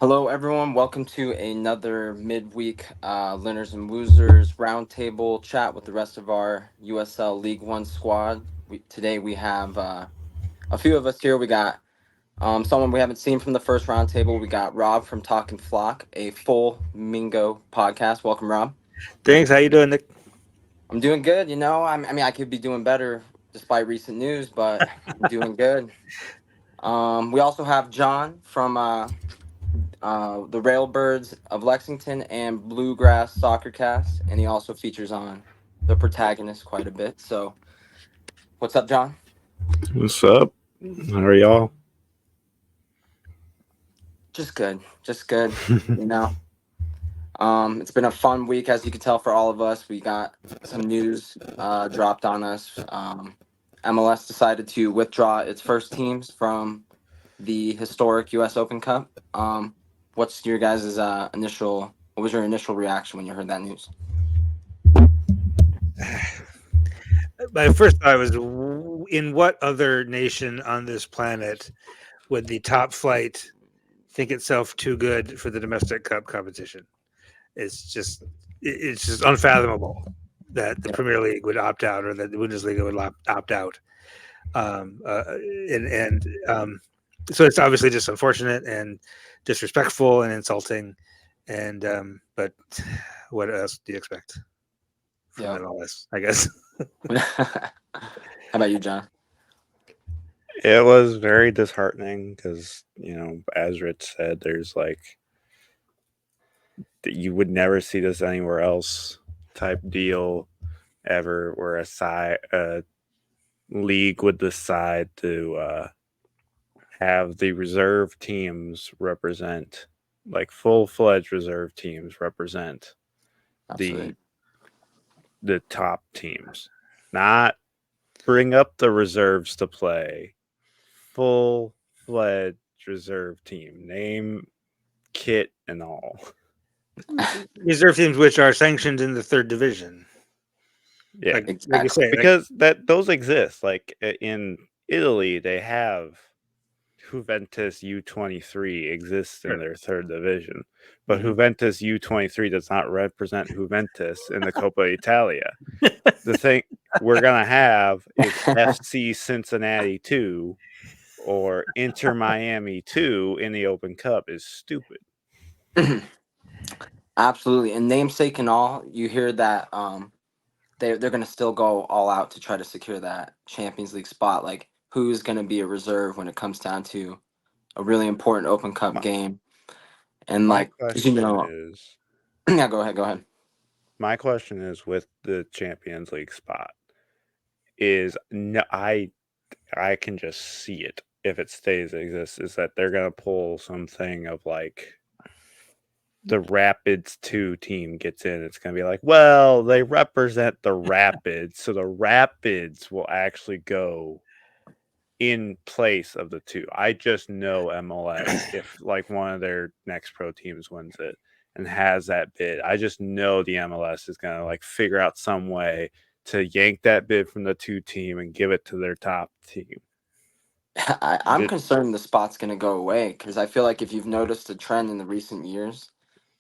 Hello, everyone. Welcome to another midweek Linners and Wosers roundtable chat with the rest of our USL League One squad. Today we have a few of us here. We got someone we haven't seen from the first roundtable. We got Rob from Talkin Flock, a full Mingo podcast. Welcome, Rob. Thanks. How you doing, Nick? I'm doing good. I mean, I could be doing better despite recent news, but I'm doing good. We also have John from the Railbirds of Lexington and BlueGrass Soccer Cast, and he also features on the protagonist quite a bit. So, what's up, John? What's up? How are y'all? Just good, just good. You know, it's been a fun week, as you can tell, for all of us. We got some news dropped on us. MLS decided to withdraw its first teams from the historic U.S. Open Cup. What's your guys' initial? What was your initial reaction when you heard that news? My first thought was, in what other nation on this planet would the top flight think itself too good for the domestic cup competition? It's just unfathomable that the Yeah, Premier League would opt out or that the Bundesliga would opt out. Um, uh, and so it's obviously just unfortunate and disrespectful and insulting. And but what else do you expect from yeah. MLS? I guess. How about you, John? It was very disheartening because, as Rich said, there's you would never see this anywhere else type deal ever where a league would decide to have the reserve teams represent, like full-fledged reserve teams represent the Absolutely. top teams, not bring up the reserves to play. Full-fledged reserve team, name, kit, and all. Reserve teams which are sanctioned in the third division, Yeah, like you Exactly. say, because those exist. Like in Italy, they have Juventus U23 exists in sure. their third division, but Mhm. Juventus U23 does not represent Juventus in the Coppa Italia. The thing we're gonna have is FC Cincinnati 2 or Inter Miami 2 in the Open Cup is stupid. Absolutely. And namesake and all, you hear that they're gonna still go all out to try to secure that Champions League spot. Like who's gonna be a reserve when it comes down to a really important Open Cup My, game? And my like, 'cause, you question know, is yeah, go ahead, go ahead. my question is with the Champions League spot is no, I can just see it if it stays exists is that they're gonna pull something of like the Rapids 2 team gets in. It's gonna be like, well, they represent the Rapids, so the Rapids will actually go in place of the two. I just know MLS if like one of their next pro teams wins it and has that bid. I just know the MLS is gonna like figure out some way to yank that bid from the two team and give it to their top team. I'm concerned the spot's gonna go away because I feel like if you've noticed a trend in the recent years,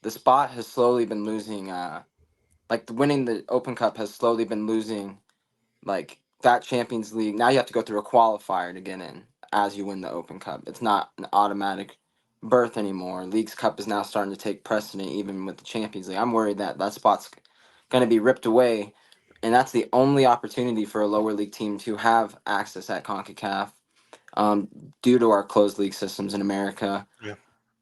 the spot has slowly been losing. Winning the Open Cup has slowly been losing like that Champions League. Now you have to go through a qualifier to get in as you win the Open Cup. It's not an automatic berth anymore. Leagues Cup is now starting to take precedent even with the Champions League. I'm worried that that spot's going to be ripped away, and that's the only opportunity for a lower league team to have access at CONCACAF um, due to our closed league systems in America. Yeah.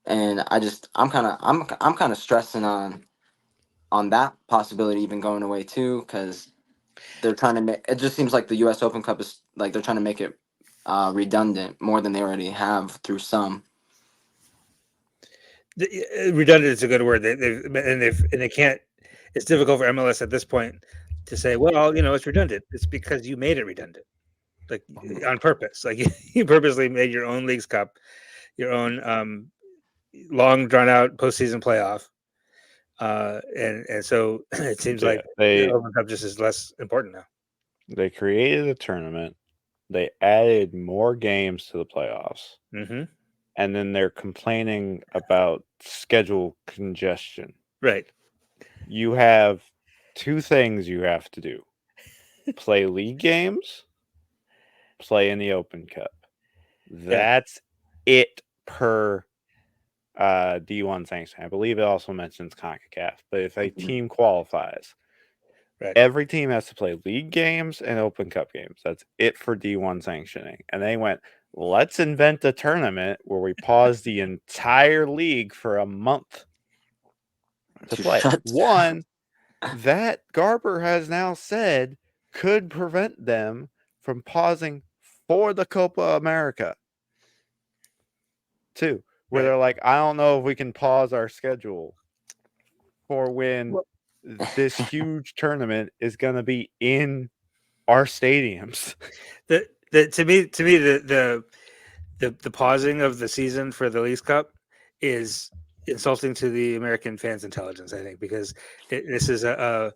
And I'm kind of stressing on that possibility even going away too because they're trying to make it just seems like the U.S. Open Cup is like they're trying to make it redundant more than they already have through some. Redundant is a good word. They can't. It's difficult for MLS at this point to say, well, it's redundant. It's because you made it redundant, like on purpose. Like you purposely made your own Leagues Cup, your own long drawn out postseason playoff, and so it seems Yeah, like the Open Cup just is less important now. they created a tournament. They added more games to the playoffs. Mm-hmm. and then they're complaining about schedule congestion. Right. You have two things you have to do: play league games, play in the Open Cup. That's it per D1 sanction. I believe it also mentions CONCACAF. But if a team qualifies, every team has to play league games and Open Cup games. That's it for D1 sanctioning. And they went, let's invent a tournament where we pause the entire league for a month to play. One that Garber has now said could prevent them from pausing for the Copa America. Two, where they're like, I don't know if we can pause our schedule for when this huge tournament is going to be in our stadiums. To me, the pausing of the season for the Leagues Cup is insulting to the American fans' intelligence. I think because this is a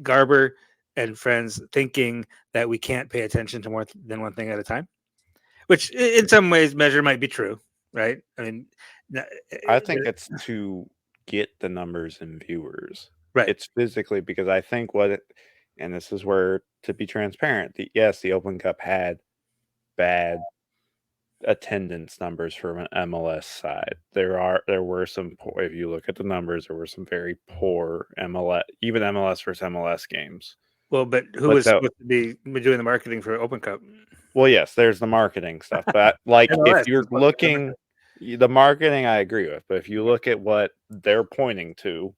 Garber and friends thinking that we can't pay attention to more than one thing at a time, which in some ways measure might be true, right? I mean, I think it's to get the numbers and viewers. Right. It's physically because I think and this is where, to be transparent, the Open Cup had bad attendance numbers from an MLS side. There were some poor, if you look at the numbers, there were some very poor MLS, even MLS versus MLS games. Well, but who was supposed to be doing the marketing for Open Cup? Well, yes, there's the marketing stuff, but like if you're looking, the marketing I agree with, but if you look at what they're pointing to,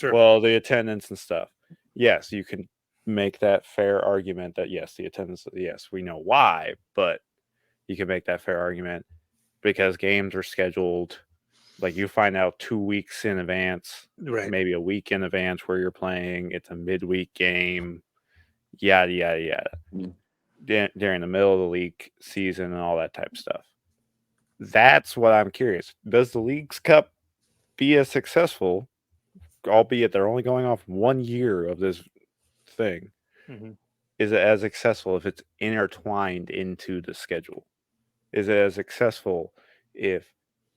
well, the attendance and stuff, yes, you can make that fair argument that yes, the attendance, yes, we know why, but you can make that fair argument because games are scheduled, like you find out 2 weeks in advance, right? Maybe a week in advance where you're playing. It's a midweek game, yada yada yada. During the middle of the league season and all that type of stuff. That's what I'm curious. Does the Leagues Cup be as successful, albeit they're only going off 1 year of this thing? Mm-hmm. Is it as successful if it's intertwined into the schedule? Is it as successful if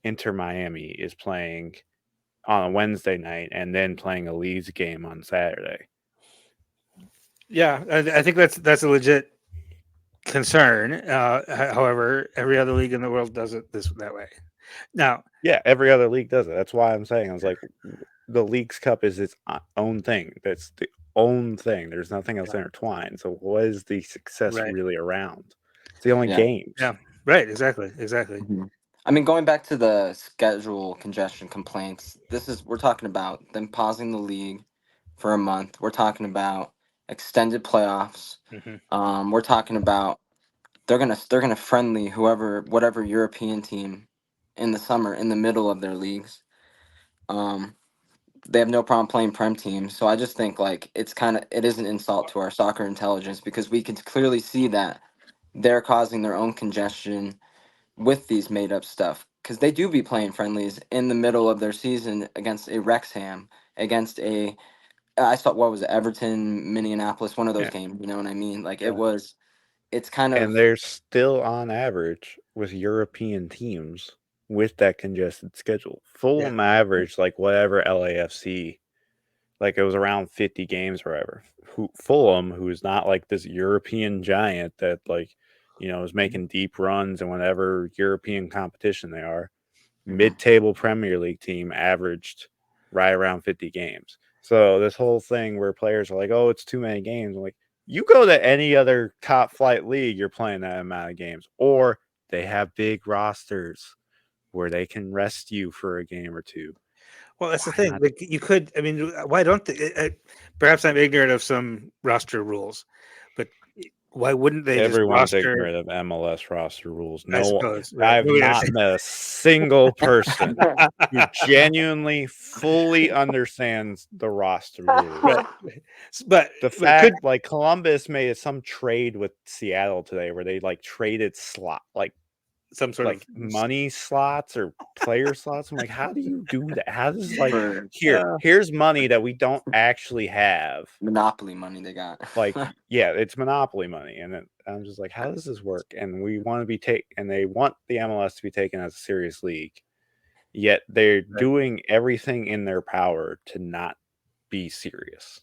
Inter Miami is playing on a Wednesday night and then playing a Leeds game on Saturday? Yeah, I think that's a legit concern. However, every other league in the world does it that way. Now, yeah, every other league does it. That's why I'm saying, I was like, the Leagues Cup is its own thing. That's the own thing. There's nothing else intertwined. So what is the success really around? It's the only games. Yeah, right. Exactly. I mean, going back to the schedule congestion complaints, we're talking about them pausing the league for a month. We're talking about extended playoffs. Mm-hmm. We're talking about they're gonna friendly whatever European team in the summer in the middle of their leagues. They have no problem playing prem teams. So I just think like it is an insult to our soccer intelligence because we can clearly see that they're causing their own congestion with these made up stuff because they do be playing friendlies in the middle of their season against a Wrexham, against a I saw what was it, Everton, Minneapolis, one of those games. You know what I mean? Like it's kind of, and they're still on average with European teams with that congested schedule. Fulham average like whatever LAFC, like it was around 50 games or whatever. Fulham, who's not like this European giant that like, is making deep runs in whatever European competition they are, mid-table Premier League team averaged right around 50 games. So this whole thing where players are like, oh, it's too many games. I'm like, you go to any other top flight league, you're playing that amount of games. Or they have big rosters where they can rest you for a game or two. Well, that's the thing. Like, you could, I mean, why don't they? Perhaps I'm ignorant of some roster rules, but why wouldn't they Everyone's just roster? Ignorant of MLS roster rules. I No, suppose, right. I've not met a single person who genuinely, fully understands the roster rules. Right. But the fact, like Columbus made some trade with Seattle today, where they like traded some sort of money slots or player slots. I'm like, how do you do that? How does here's money that we don't actually have. Monopoly money they got. Like, yeah, it's Monopoly money. And then I'm just like, how does this work? And we want to be and they want the MLS to be taken as a serious league, yet they're doing everything in their power to not be serious.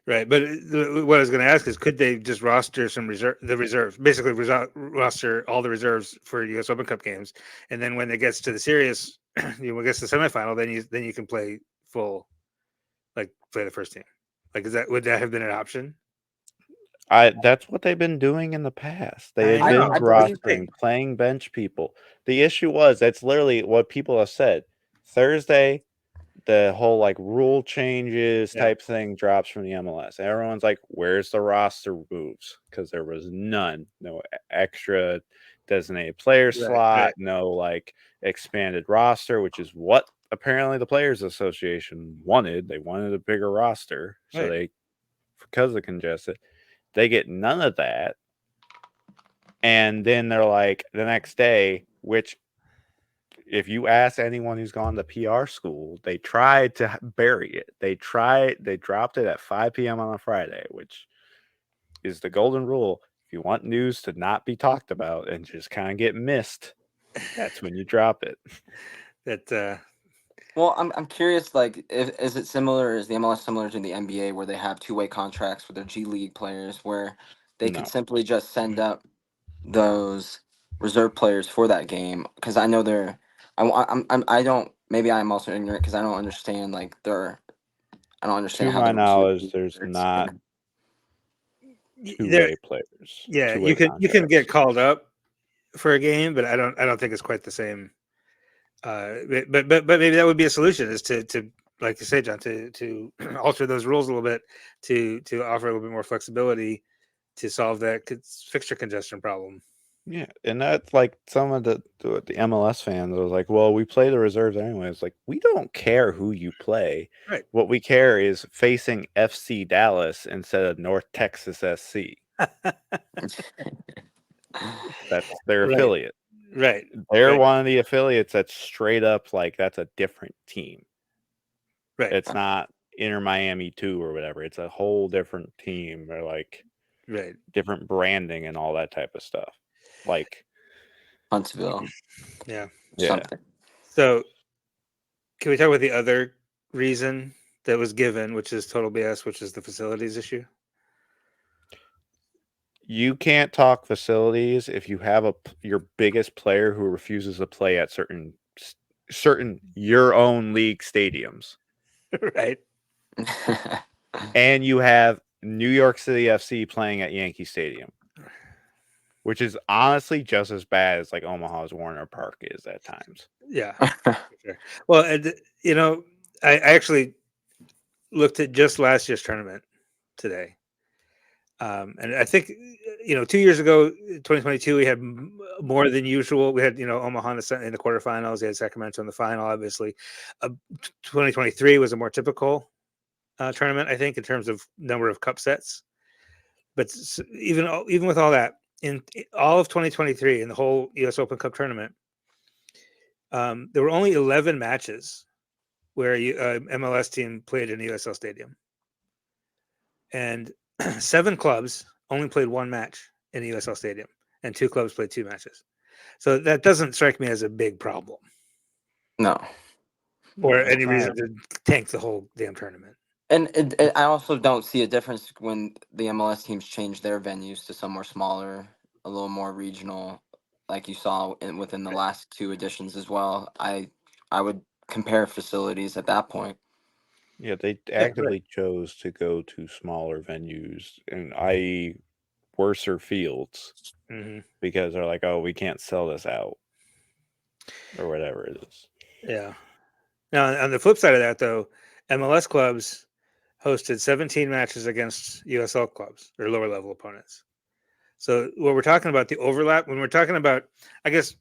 Right, but what I was going to ask is, could they just roster the reserves, basically roster all the reserves for U.S. Open Cup games, and then when it gets to the serious, gets to the semifinal, then you can play full, like play the first team. Like, would that have been an option? That's what they've been doing in the past. They had been rostering, playing bench people. The issue was that's literally what people have said. Thursday, the whole like rule changes type thing drops from the MLS. Everyone's like, "Where's the roster moves?" Because there was none, no extra designated player slot, no like expanded roster, which is what apparently the Players Association wanted. They wanted a bigger roster, so they, because of congested, they get none of that. And then they're like the next day, which if you ask anyone who's gone to PR school, they tried to bury it. They dropped it at 5 p.m. on a Friday, which is the golden rule. If you want news to not be talked about and just kind of get missed, that's when you drop it. Well, I'm curious, like, is it similar, is the MLS similar to the NBA where they have two-way contracts with their G League players where they could simply just send up those reserve players for that game? Because I know I don't, maybe I'm also ignorant because I don't understand, like, I don't understand to how my the knowledge, there's not two-way players. Yeah, two-way you can get called up for a game, but I don't think it's quite the same. But maybe that would be a solution, is to like you say, John, to alter those rules a little bit, to offer a little bit more flexibility to solve that fixture congestion problem. Yeah, and that's like some of the MLS fans was like, well, we play the reserves anyway. It's like, we don't care who you play. Right. What we care is facing FC Dallas instead of North Texas SC. That's their affiliate. Right. They're one of the affiliates that's straight up like that's a different team. Right. It's not Inter Miami 2 or whatever. It's a whole different team. Or like different branding and all that type of stuff. Like Huntsville. Yeah. Something. So can we talk about the other reason that was given, which is total BS, which is the facilities issue? You can't talk facilities if you have your biggest player who refuses to play at certain your own league stadiums. Right. And you have New York City FC playing at Yankee Stadium, which is honestly just as bad as like Omaha's Warner Park is at times. Yeah. Sure. Well, I actually looked at just last year's tournament today. And I think, 2 years ago, 2022, we had more than usual. We had, Omaha in the quarterfinals. We had Sacramento in the final, obviously. 2023 was a more typical tournament, I think, in terms of number of cup sets. But even with all that, in all of 2023, in the whole U.S. Open Cup tournament, there were only 11 matches where MLS team played in a USL stadium. And 7 clubs only played 1 match in the USL stadium, and 2 clubs played 2 matches. So that doesn't strike me as a big problem. No. Or any reason to tank the whole damn tournament. And I also don't see a difference when the MLS teams change their venues to somewhere smaller, a little more regional, like you saw within the last 2 editions as well. I would compare facilities at that point. Yeah, they actively chose to go to smaller venues, and i.e. worser fields, because they're like, oh, we can't sell this out, or whatever it is. Yeah. Now, on the flip side of that, though, MLS clubs hosted 17 matches against USL clubs or lower level opponents. So what we're talking about, the overlap, when we're talking about, I guess,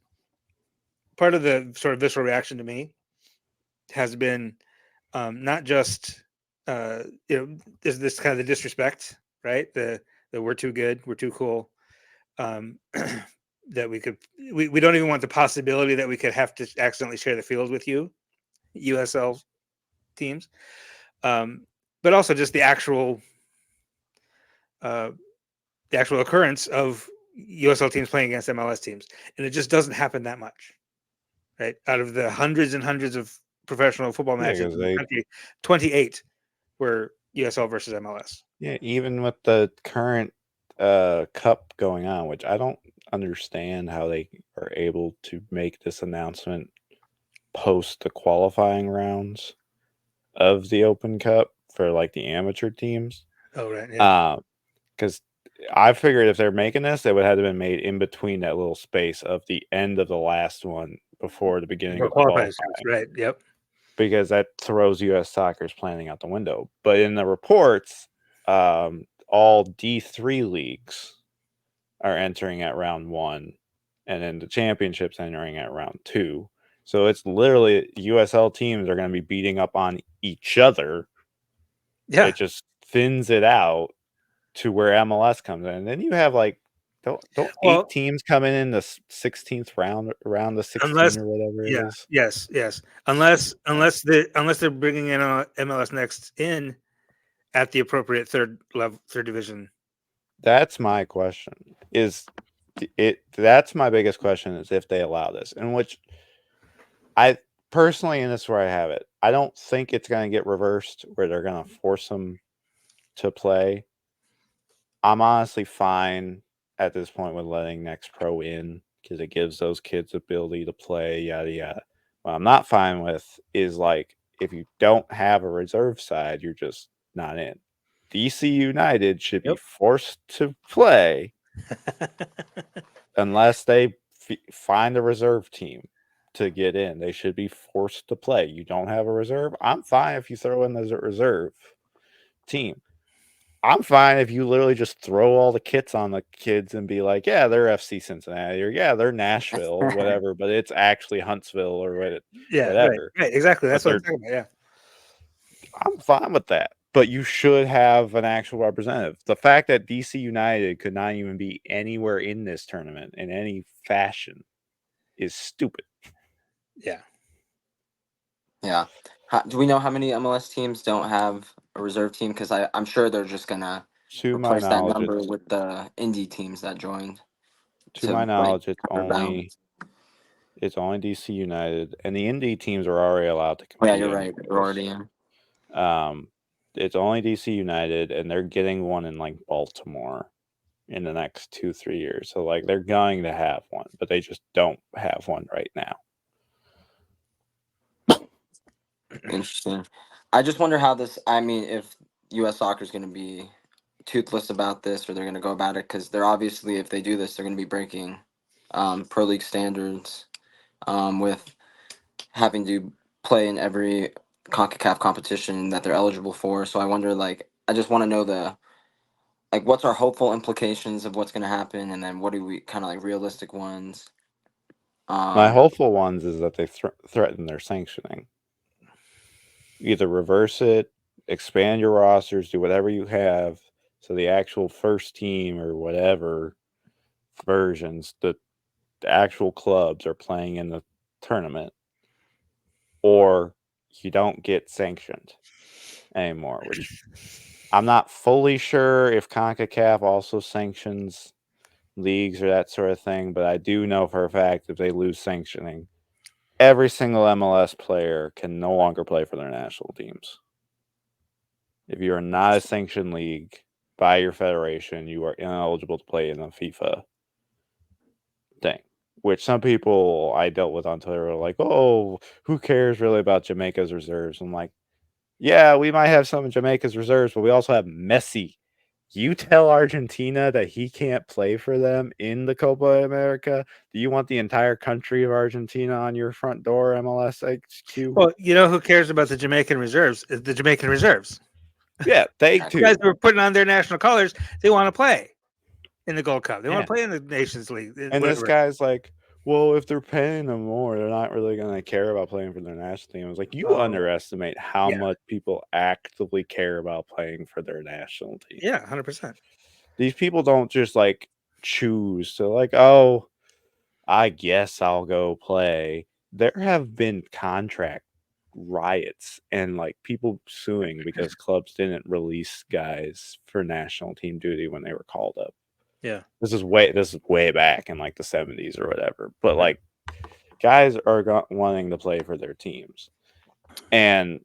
part of the sort of visceral reaction to me has been not just, there's this kind of the disrespect, right? The we're too good, we're too cool. That we don't even want the possibility that we could have to accidentally share the field with you, USL teams. But also just the actual the actual occurrence of USL teams playing against MLS teams, and it just doesn't happen that much, right? Out of the hundreds and hundreds of professional football Yeah, matches 'cause in the country, 28 were USL versus MLS. Yeah, even with the current cup going on, which I don't understand how they are able to make this announcement post the qualifying rounds of the Open Cup for like the amateur teams. Oh, right. Yeah. Because I figured if they're making this, it would have been made in between that little space of the end of the last one before the beginning For of the qualifying, right. Yep. because that throws U.S. soccer's planning out the window. But in the reports, all D3 leagues are entering at round 1, and then the championships entering at round 2. So it's literally USL teams are going to be beating up on each other. Yeah. It just thins it out to where MLS comes in. And then you have like don't 8 teams coming in the 16th round, around the 16 or whatever it is. Yes. Unless they're bringing in MLS Next in at the appropriate third division. That's my question. That's my biggest question, is if they allow this, in which I personally, and this is where I have it, I don't think it's going to get reversed where they're going to force them to play. I'm honestly fine at this point with letting Next Pro in, because it gives those kids the ability to play, yada yada. What I'm not fine with is, like, if you don't have a reserve side, you're just not in. DC United should be forced to play unless they find a reserve team to get in. They should be forced to play. You don't have a reserve? I'm fine if you throw in the reserve team. I'm fine if you literally just throw all the kits on the kids and be like, yeah, they're FC Cincinnati, or yeah, they're Nashville, whatever, but it's actually Huntsville or whatever. Right, exactly. That's what I'm talking about. Yeah. I'm fine with that. But you should have an actual representative. The fact that DC United could not even be anywhere in this tournament in any fashion is stupid. Yeah. Yeah. Do we know how many MLS teams don't have a reserve team? Because I'm sure they're just gonna replace that number with the indie teams that joined. To my knowledge, it's only DC United, and the indie teams are already allowed to compete. Oh, yeah, you're right. They're already in. It's only DC United, and they're getting one in like Baltimore in the next 2-3 years. So like they're going to have one, but they just don't have one right now. Interesting. I just wonder how this. I mean, if U.S. soccer is going to be toothless about this, or they're going to go about it, because they're obviously, if they do this, they're going to be breaking pro league standards with having to play in every CONCACAF competition that they're eligible for. So I wonder, like, I just want to know what's our hopeful implications of what's going to happen, and then what do we kind of like realistic ones. My hopeful ones is that they threaten their sanctioning. Either reverse it, expand your rosters, do whatever you have, so the actual first team or whatever versions, the actual clubs are playing in the tournament, or you don't get sanctioned anymore, which I'm not fully sure if CONCACAF also sanctions leagues or that sort of thing, but I do know for a fact if they lose sanctioning, every single MLS player can no longer play for their national teams. If you are not a sanctioned league by your federation, you are ineligible to play in the FIFA thing. Which some people I dealt with on Twitter were like, oh, who cares really about Jamaica's reserves? I'm like, yeah, we might have some of Jamaica's reserves, but we also have Messi. You tell Argentina that he can't play for them in the Copa America? Do you want the entire country of Argentina on your front door, MLS HQ? Well, you know who cares about the Jamaican reserves? The Jamaican reserves. Yeah, they do. You guys who are putting on their national colors, they want to play in the Gold Cup. They want to play in the Nations League. And whatever. This guy's like, well, if they're paying them more, they're not really going to care about playing for their national team. I was like, you underestimate how much people actively care about playing for their national team. Yeah, 100%. These people don't just like choose to like, oh, I guess I'll go play. There have been contract riots and like people suing because clubs didn't release guys for national team duty when they were called up. Yeah. This is way back in like the 70s or whatever. But Right. like guys are wanting to play for their teams, and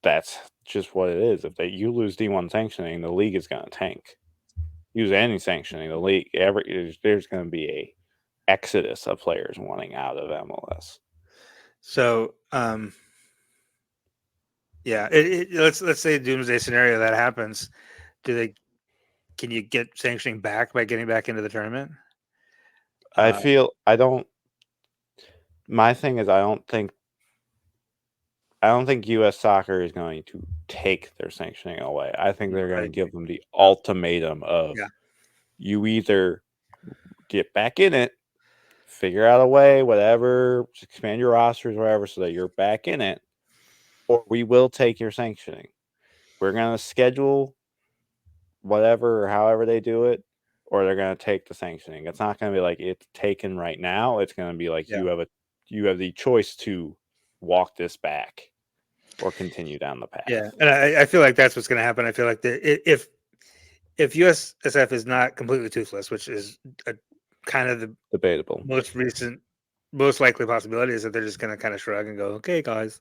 that's just what it is. If you lose D1 sanctioning, the league is going to tank. Use any sanctioning, the league there's going to be a exodus of players wanting out of MLS. So, yeah, let's say doomsday scenario that happens. Can you get sanctioning back by getting back into the tournament? I don't. My thing is, I don't think U.S. soccer is going to take their sanctioning away. I think they're going to give them the ultimatum of Yeah. you either get back in it, figure out a way, whatever, expand your rosters, whatever, so that you're back in it, or we will take your sanctioning. We're going to schedule whatever or however they do it, or they're going to take the sanctioning. It's not going to be like it's taken right now. It's going to be like Yeah. you have the choice to walk this back or continue down the path. Yeah, and I feel like that's what's going to happen. I feel like if USSF is not completely toothless, which is kind of the Debatable. most likely possibility, is that they're just going to kind of shrug and go, "Okay, guys."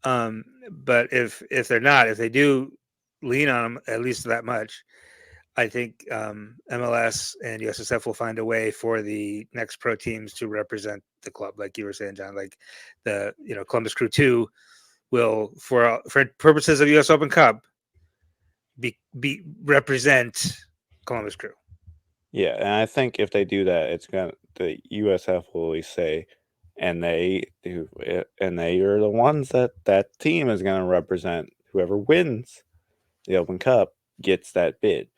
But if they're not, if they do lean on them at least that much, I think MLS and USSF will find a way for the next pro teams to represent the club, like you were saying, John. Like the Columbus Crew 2 will, for purposes of U.S. Open Cup, be represent Columbus Crew. Yeah, and I think if they do that, it's gonna the USF will always say, and they do, and they are the ones that team is gonna represent. Whoever wins the Open Cup gets that bid.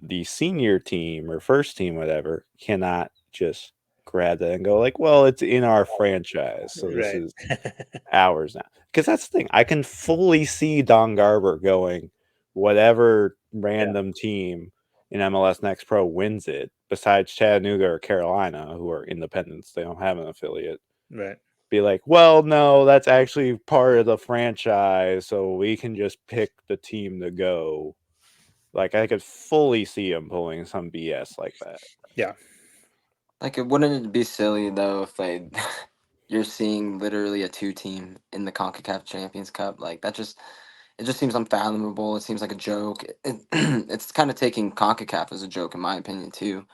The senior team or first team, whatever, cannot just grab that and go like, well, it's in our franchise, so this Right. is ours now. Because that's the thing. I can fully see Don Garber going, whatever random team in MLS Next Pro wins it, besides Chattanooga or Carolina, who are independents, they don't have an affiliate, Right. be like, well, no, that's actually part of the franchise, so we can just pick the team to go. Like, I could fully see him pulling some BS like that. Yeah. Like, wouldn't it be silly though if you're seeing literally a two team in the CONCACAF Champions Cup? Like it just seems unfathomable. It seems like a joke. It's kind of taking CONCACAF as a joke, in my opinion, too.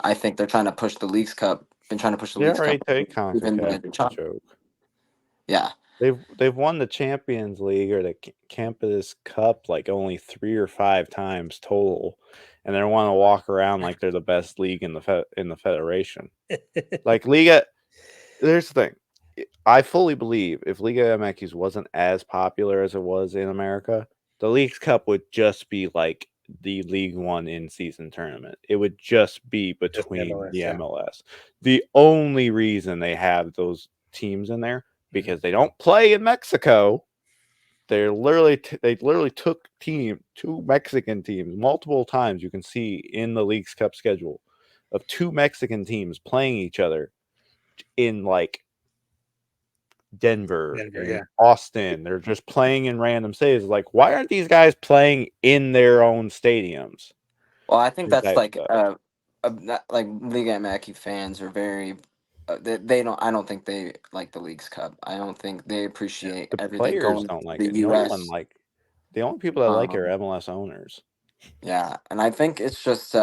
I think they're trying to push the Leagues Cup. Been trying to push the They Leagues already Cup. take Even CONCACAF as a joke. yeah. They've won the Champions League or the Campus Cup like only 3 or 5 times total, and they want to walk around like they're the best league in the federation. Like Liga, there's the thing. I fully believe if Liga MX wasn't as popular as it was in America, the Leagues Cup would just be like the League One in-season tournament. It would just be Just the between MLS, the yeah. MLS. The only reason they have those teams in there because they don't play in Mexico. They literally took two Mexican teams multiple times. You can see in the Leagues Cup schedule of two Mexican teams playing each other in like Denver Yeah. and Austin. They're just playing in random cities. Like, why aren't these guys playing in their own stadiums? Well, I think that's Type like stuff. like Liga MX fans are very. They don't. I don't think they like the Leagues Cup. I don't think they appreciate The everything players going to don't like the it. No one U.S. like. The only people that like it are Um, MLS owners. yeah, and I think it's just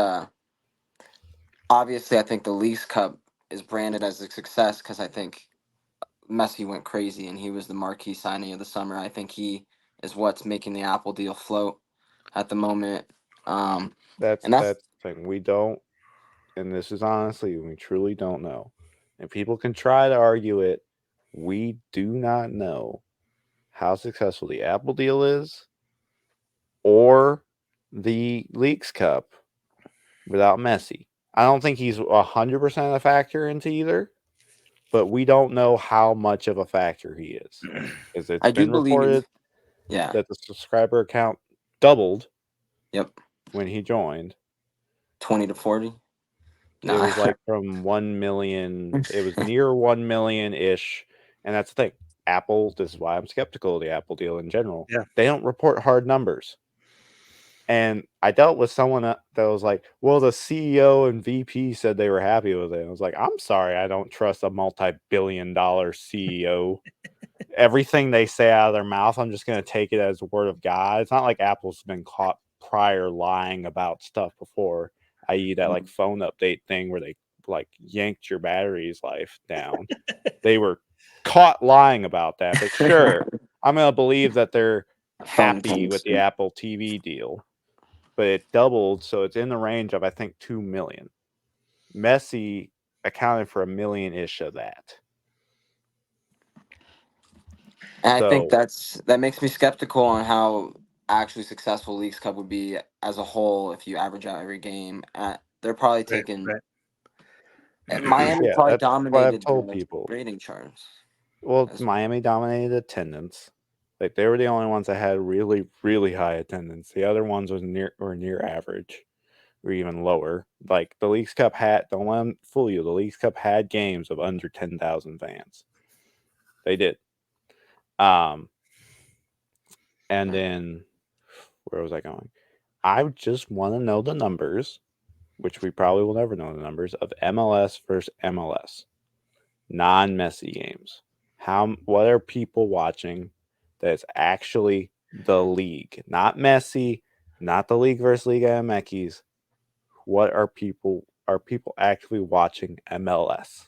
obviously I think the Leagues Cup is branded as a success because I think Messi went crazy and he was the marquee signing of the summer. I think he is what's making the Apple deal float at the moment. And that's That's the thing. We don't, and this is honestly, we truly don't know. And people can try to argue it. We do not know how successful the Apple deal is or the Leagues Cup without Messi. I don't think he's 100% a factor into either, but we don't know how much of a factor he is. Because it's I do been believe. reported Yeah. that the subscriber count doubled Yep. when he joined. 20 to 40. It Nah. was like from 1 million, it was near 1 million ish. And that's the thing. Apple, this is why I'm skeptical of the Apple deal in general. Yeah. They don't report hard numbers. And I dealt with someone that was like, well, the CEO and VP said they were happy with it. I was like, I'm sorry, I don't trust a multi-billion-dollar CEO. Everything they say out of their mouth, I'm just going to take it as a word of God. It's not like Apple's been caught prior lying about stuff before, i.e. that like phone update thing where they like yanked your battery's life down. They were caught lying about that. But sure, I'm going to believe that they're Phone happy with things. the Apple TV deal. But it doubled, so it's in the range of I think 2 million. Messi accounted for 1 million-ish of that. And I think So that makes me skeptical on how actually successful Leagues Cup would be as a whole if you average out every game. They're probably Right, taking right. Miami yeah, probably that's what I've dominated told the people. rating charts. Well, As Miami dominated attendance. Like they were the only ones that had really, really high attendance. The other ones was near average or even lower. Like the Leagues Cup had, don't let them fool you. The Leagues Cup had games of under 10,000 fans. They did. Um, and then where was I going? I just want to know the numbers, which we probably will never know the numbers of MLS versus MLS, non-Messi games. What are people watching that's actually the league, not Messi, not the league versus Liga MX. What are people actually watching MLS?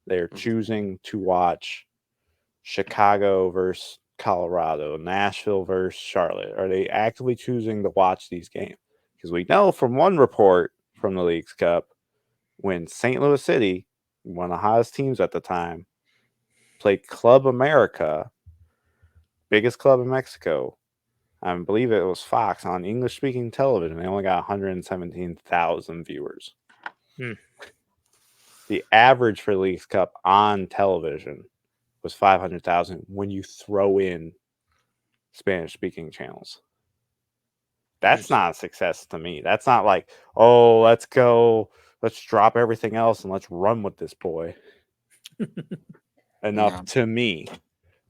They're choosing to watch Chicago versus Colorado, Nashville versus Charlotte. Are they actively choosing to watch these games? Because we know from one report from the Leagues Cup when St. Louis City, one of the hottest teams at the time, played Club America, biggest club in Mexico. I believe it was Fox on English speaking television. They only got 117,000 viewers. Hmm. The average for Leagues Cup on television was 500,000 when you throw in Spanish speaking channels. That's not a success to me. That's not like, oh, let's go, let's drop everything else and let's run with this boy. Enough yeah. to me.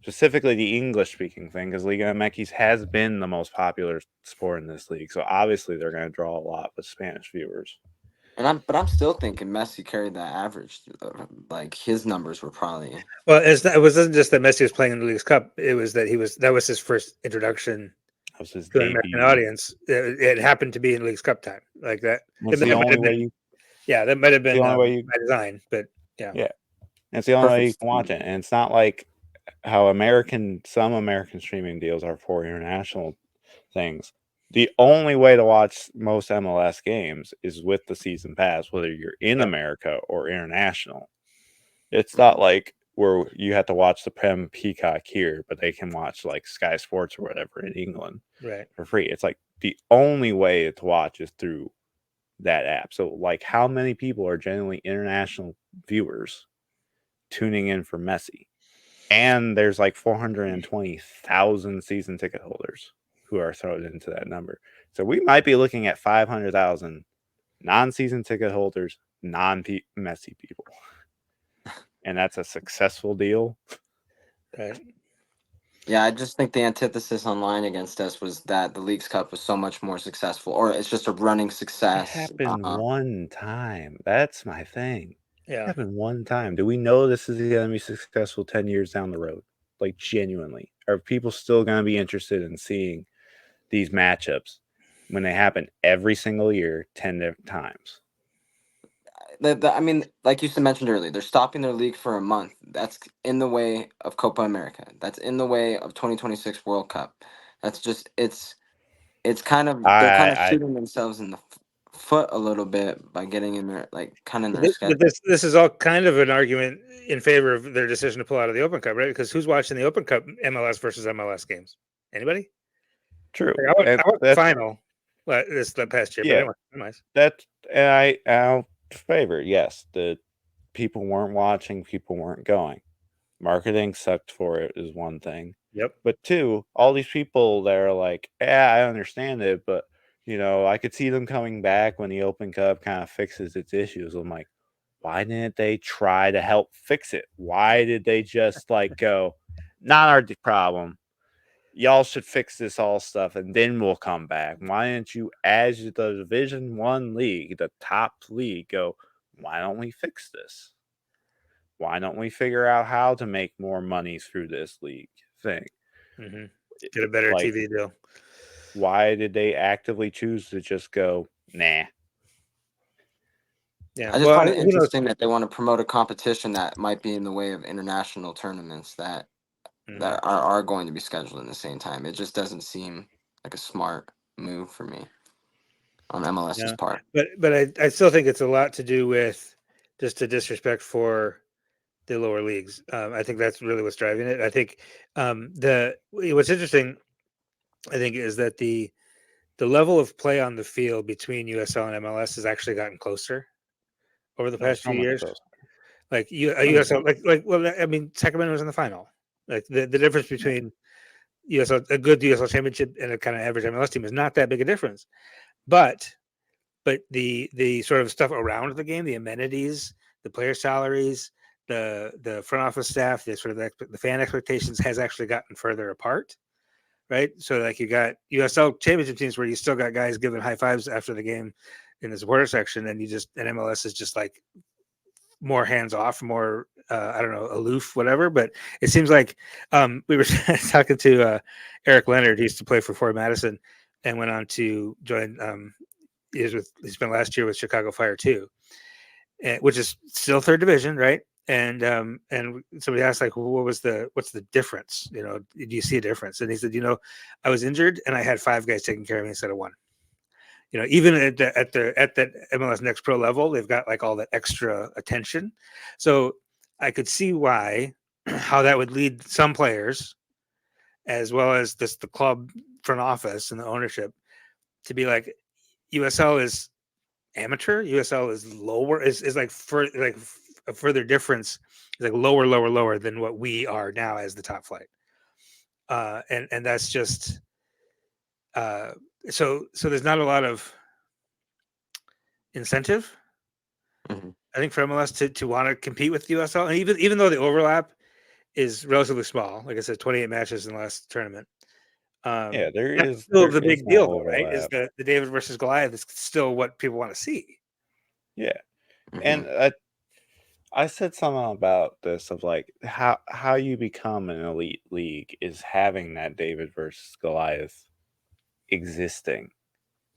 Specifically the English speaking thing, because Liga MX has been the most popular sport in this league. So obviously they're going to draw a lot with Spanish viewers. But I'm still thinking Messi carried that average. Like his numbers were probably Well, it wasn't just that Messi was playing in the League's Cup. It was that was his first introduction That was his to an American debut. audience. It happened to be in League's Cup time, like that. That's the only way you. Yeah, that might have The been only way you. by design, but yeah, Yeah, it's the only way you perfect. can watch it, and it's not like how some American streaming deals are for international things. The only way to watch most MLS games is with the season pass, whether you're in yeah. America or international. It's not like where you have to watch the Prem Peacock here, but they can watch like Sky Sports or whatever in England Right. for free. It's like the only way to watch is through that app. So, like, how many people are genuinely international viewers tuning in for Messi? And there's like 420,000 season ticket holders who are thrown into that number. So we might be looking at 500,000 non-season ticket holders, non-Messi people. And that's a successful deal. Right. Yeah, I just think the antithesis online against us was that the Leagues Cup was so much more successful, or it's just a running It success. happened one time. That's my thing. It Yeah. happened one time. Do we know this is going to be successful 10 years down the road? Like, genuinely. Are people still going to be interested in seeing these matchups when they happen every single year 10 different times? I mean, like you mentioned earlier, they're stopping their league for a month. That's in the way of Copa America. That's in the way of 2026 World Cup. That's just it's kind of they're kind of I shooting themselves in the foot a little bit by getting in their like kind of in their But schedule. this is all kind of an argument in favor of their decision to pull out of the Open Cup, right? Because who's watching the Open Cup MLS versus MLS games? Anybody? true. Like, And I went the that's final this the past year, but yeah. anyway, anyways. That's I'll favor. Yes, the people weren't watching, people weren't going. Marketing sucked for it is one thing. Yep. But two, all these people that are like, yeah, I understand it, but I could see them coming back when the Open Cup kind of fixes its issues. I'm like, why didn't they try to help fix it? Why did they just like go, not our problem? y'all should fix this all stuff and then we'll come back. Why don't you, as the Division 1 league, the top league, go, why don't we fix this? Why don't we figure out how to make more money through this league thing? Mm-hmm. Get a better Like, TV deal. why did they actively choose to just go, nah? Yeah, I just find it interesting that they want to promote a competition that might be in the way of international tournaments that are going to be scheduled in the same time. It just doesn't seem like a smart move for me on MLS's part. But I still think it's a lot to do with just a disrespect for the lower leagues. I think that's really what's driving it. I think what's interesting, I think, is that the level of play on the field between USL and MLS has actually gotten closer over the past few years. Closer. Like USL, well, I mean, Sacramento was in the final. Like the difference between USL, a good USL championship and a kind of average MLS team is not that big a difference. But the sort of stuff around the game, the amenities, the player salaries, the front office staff, the sort of the fan expectations has actually gotten further apart, right? So like you got USL championship teams where you still got guys giving high fives after the game in the supporter section, and MLS is just like more hands off, more I don't know, aloof, whatever. But it seems like we were talking to Eric Leonard. He used to play for Fort Madison and went on to join. He spent last year with Chicago Fire too, which is still third division, right? And somebody asked like, well, what's the difference? You know, do you see a difference? And he said, I was injured and I had 5 guys taking care of me instead of 1. You know, even at the MLS Next Pro level, they've got like all that extra attention. So I could see how that would lead some players, as well as the club front office and the ownership, to be like, USL is amateur. USL is lower. Is like a further difference. Is like lower than what we are now as the top flight. And that's just so there's not a lot of incentive, Mm-hmm. I think, for MLS to want to compete with USL, and even though the overlap is relatively small, like I said, 28 matches in the last tournament. Yeah, there that's is still the big deal, though, right? overlap. Is the David versus Goliath is still what people want to see. Yeah, Mm-hmm. and I said something about this of like how you become an elite league is having that David versus Goliath existing.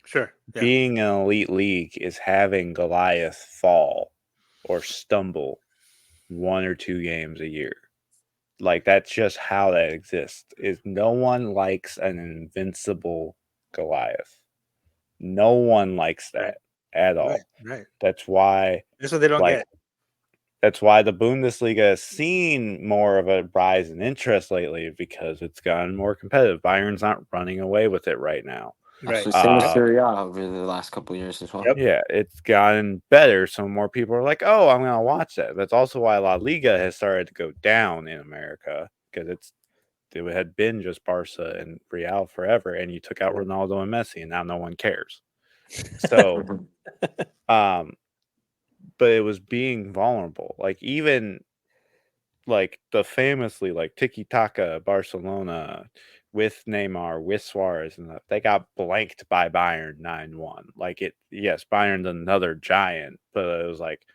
Sure. Yeah. Being an elite league is having Goliath fall or stumble 1 or 2 games a year. Like that's just how that exists. Is no one likes an invincible Goliath. No one likes that at all. Right. That's why That's what they don't get. That's why the Bundesliga has seen more of a rise in interest lately because it's gotten more competitive. Bayern's not running away with it right now. Actually, same with Serie A over the last couple of years as well. Yep. Yeah, it's gotten better, so more people are like, "Oh, I'm going to watch that." That's also why La Liga has started to go down in America because it had been just Barca and Real forever, and you took out Ronaldo and Messi, and now no one cares. So, but it was being vulnerable. Like even like the famously like Tiki Taka Barcelona with Neymar, with Suarez, and they got blanked by Bayern 9-1. Like yes, Bayern's another giant, but it was like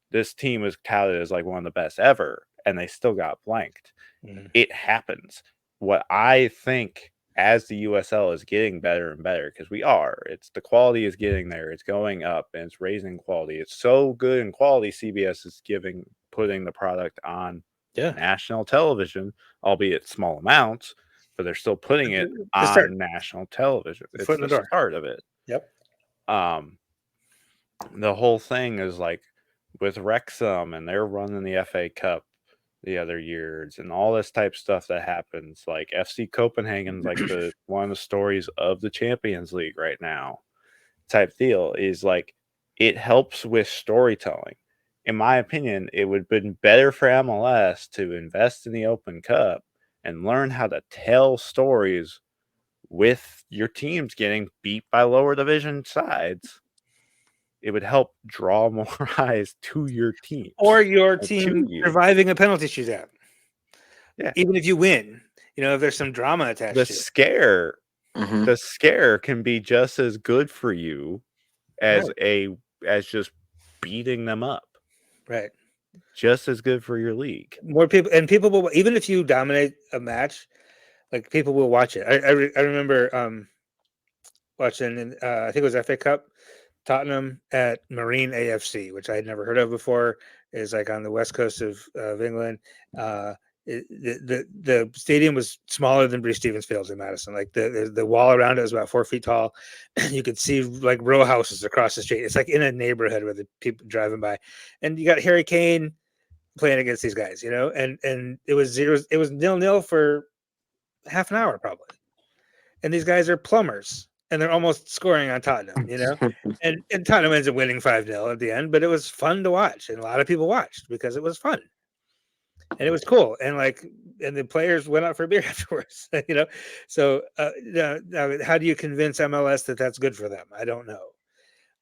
this team was touted as like one of the best ever, and they still got blanked. Mm-hmm. It happens. What I think as the USL is getting better and better, because it's the quality is getting there, it's going up and it's raising quality. It's so good in quality, CBS is putting the product on national television, albeit small amounts, but they're still putting it on national television. It's the start of it. Yep. The whole thing is like with Wrexham, and they're running the FA Cup the other years, and all this type of stuff that happens. Like FC Copenhagen's like one of the stories of the Champions League right now. Type deal is like it helps with storytelling. In my opinion, it would have been better for MLS to invest in the Open Cup and learn how to tell stories with your teams getting beat by lower division sides. It would help draw more eyes to your team. Or your team surviving a penalty shootout. Yeah. Even if you win, if there's some drama attached The to it. scare, Mhm. the scare can be just as good for you as as just beating them up. Right. Just as good for your league. More people will, even if you dominate a match, like people will watch it. I remember watching, I think it was FA Cup, Tottenham at Marine AFC, which I had never heard of before. Is like on the west coast of England. The stadium was smaller than Bruce Stevens Fields in Madison. Like the wall around it was about 4 feet tall. You could see like row houses across the street. It's like in a neighborhood with the people driving by, and you got Harry Kane playing against these guys, and it was 0-0 for half an hour probably. And these guys are plumbers, and they're almost scoring on Tottenham, and Tottenham ends up winning 5-0 at the end, but it was fun to watch, and a lot of people watched because it was fun. And it was cool, and and the players went out for a beer afterwards, So, now, how do you convince MLS that that's good for them? I don't know.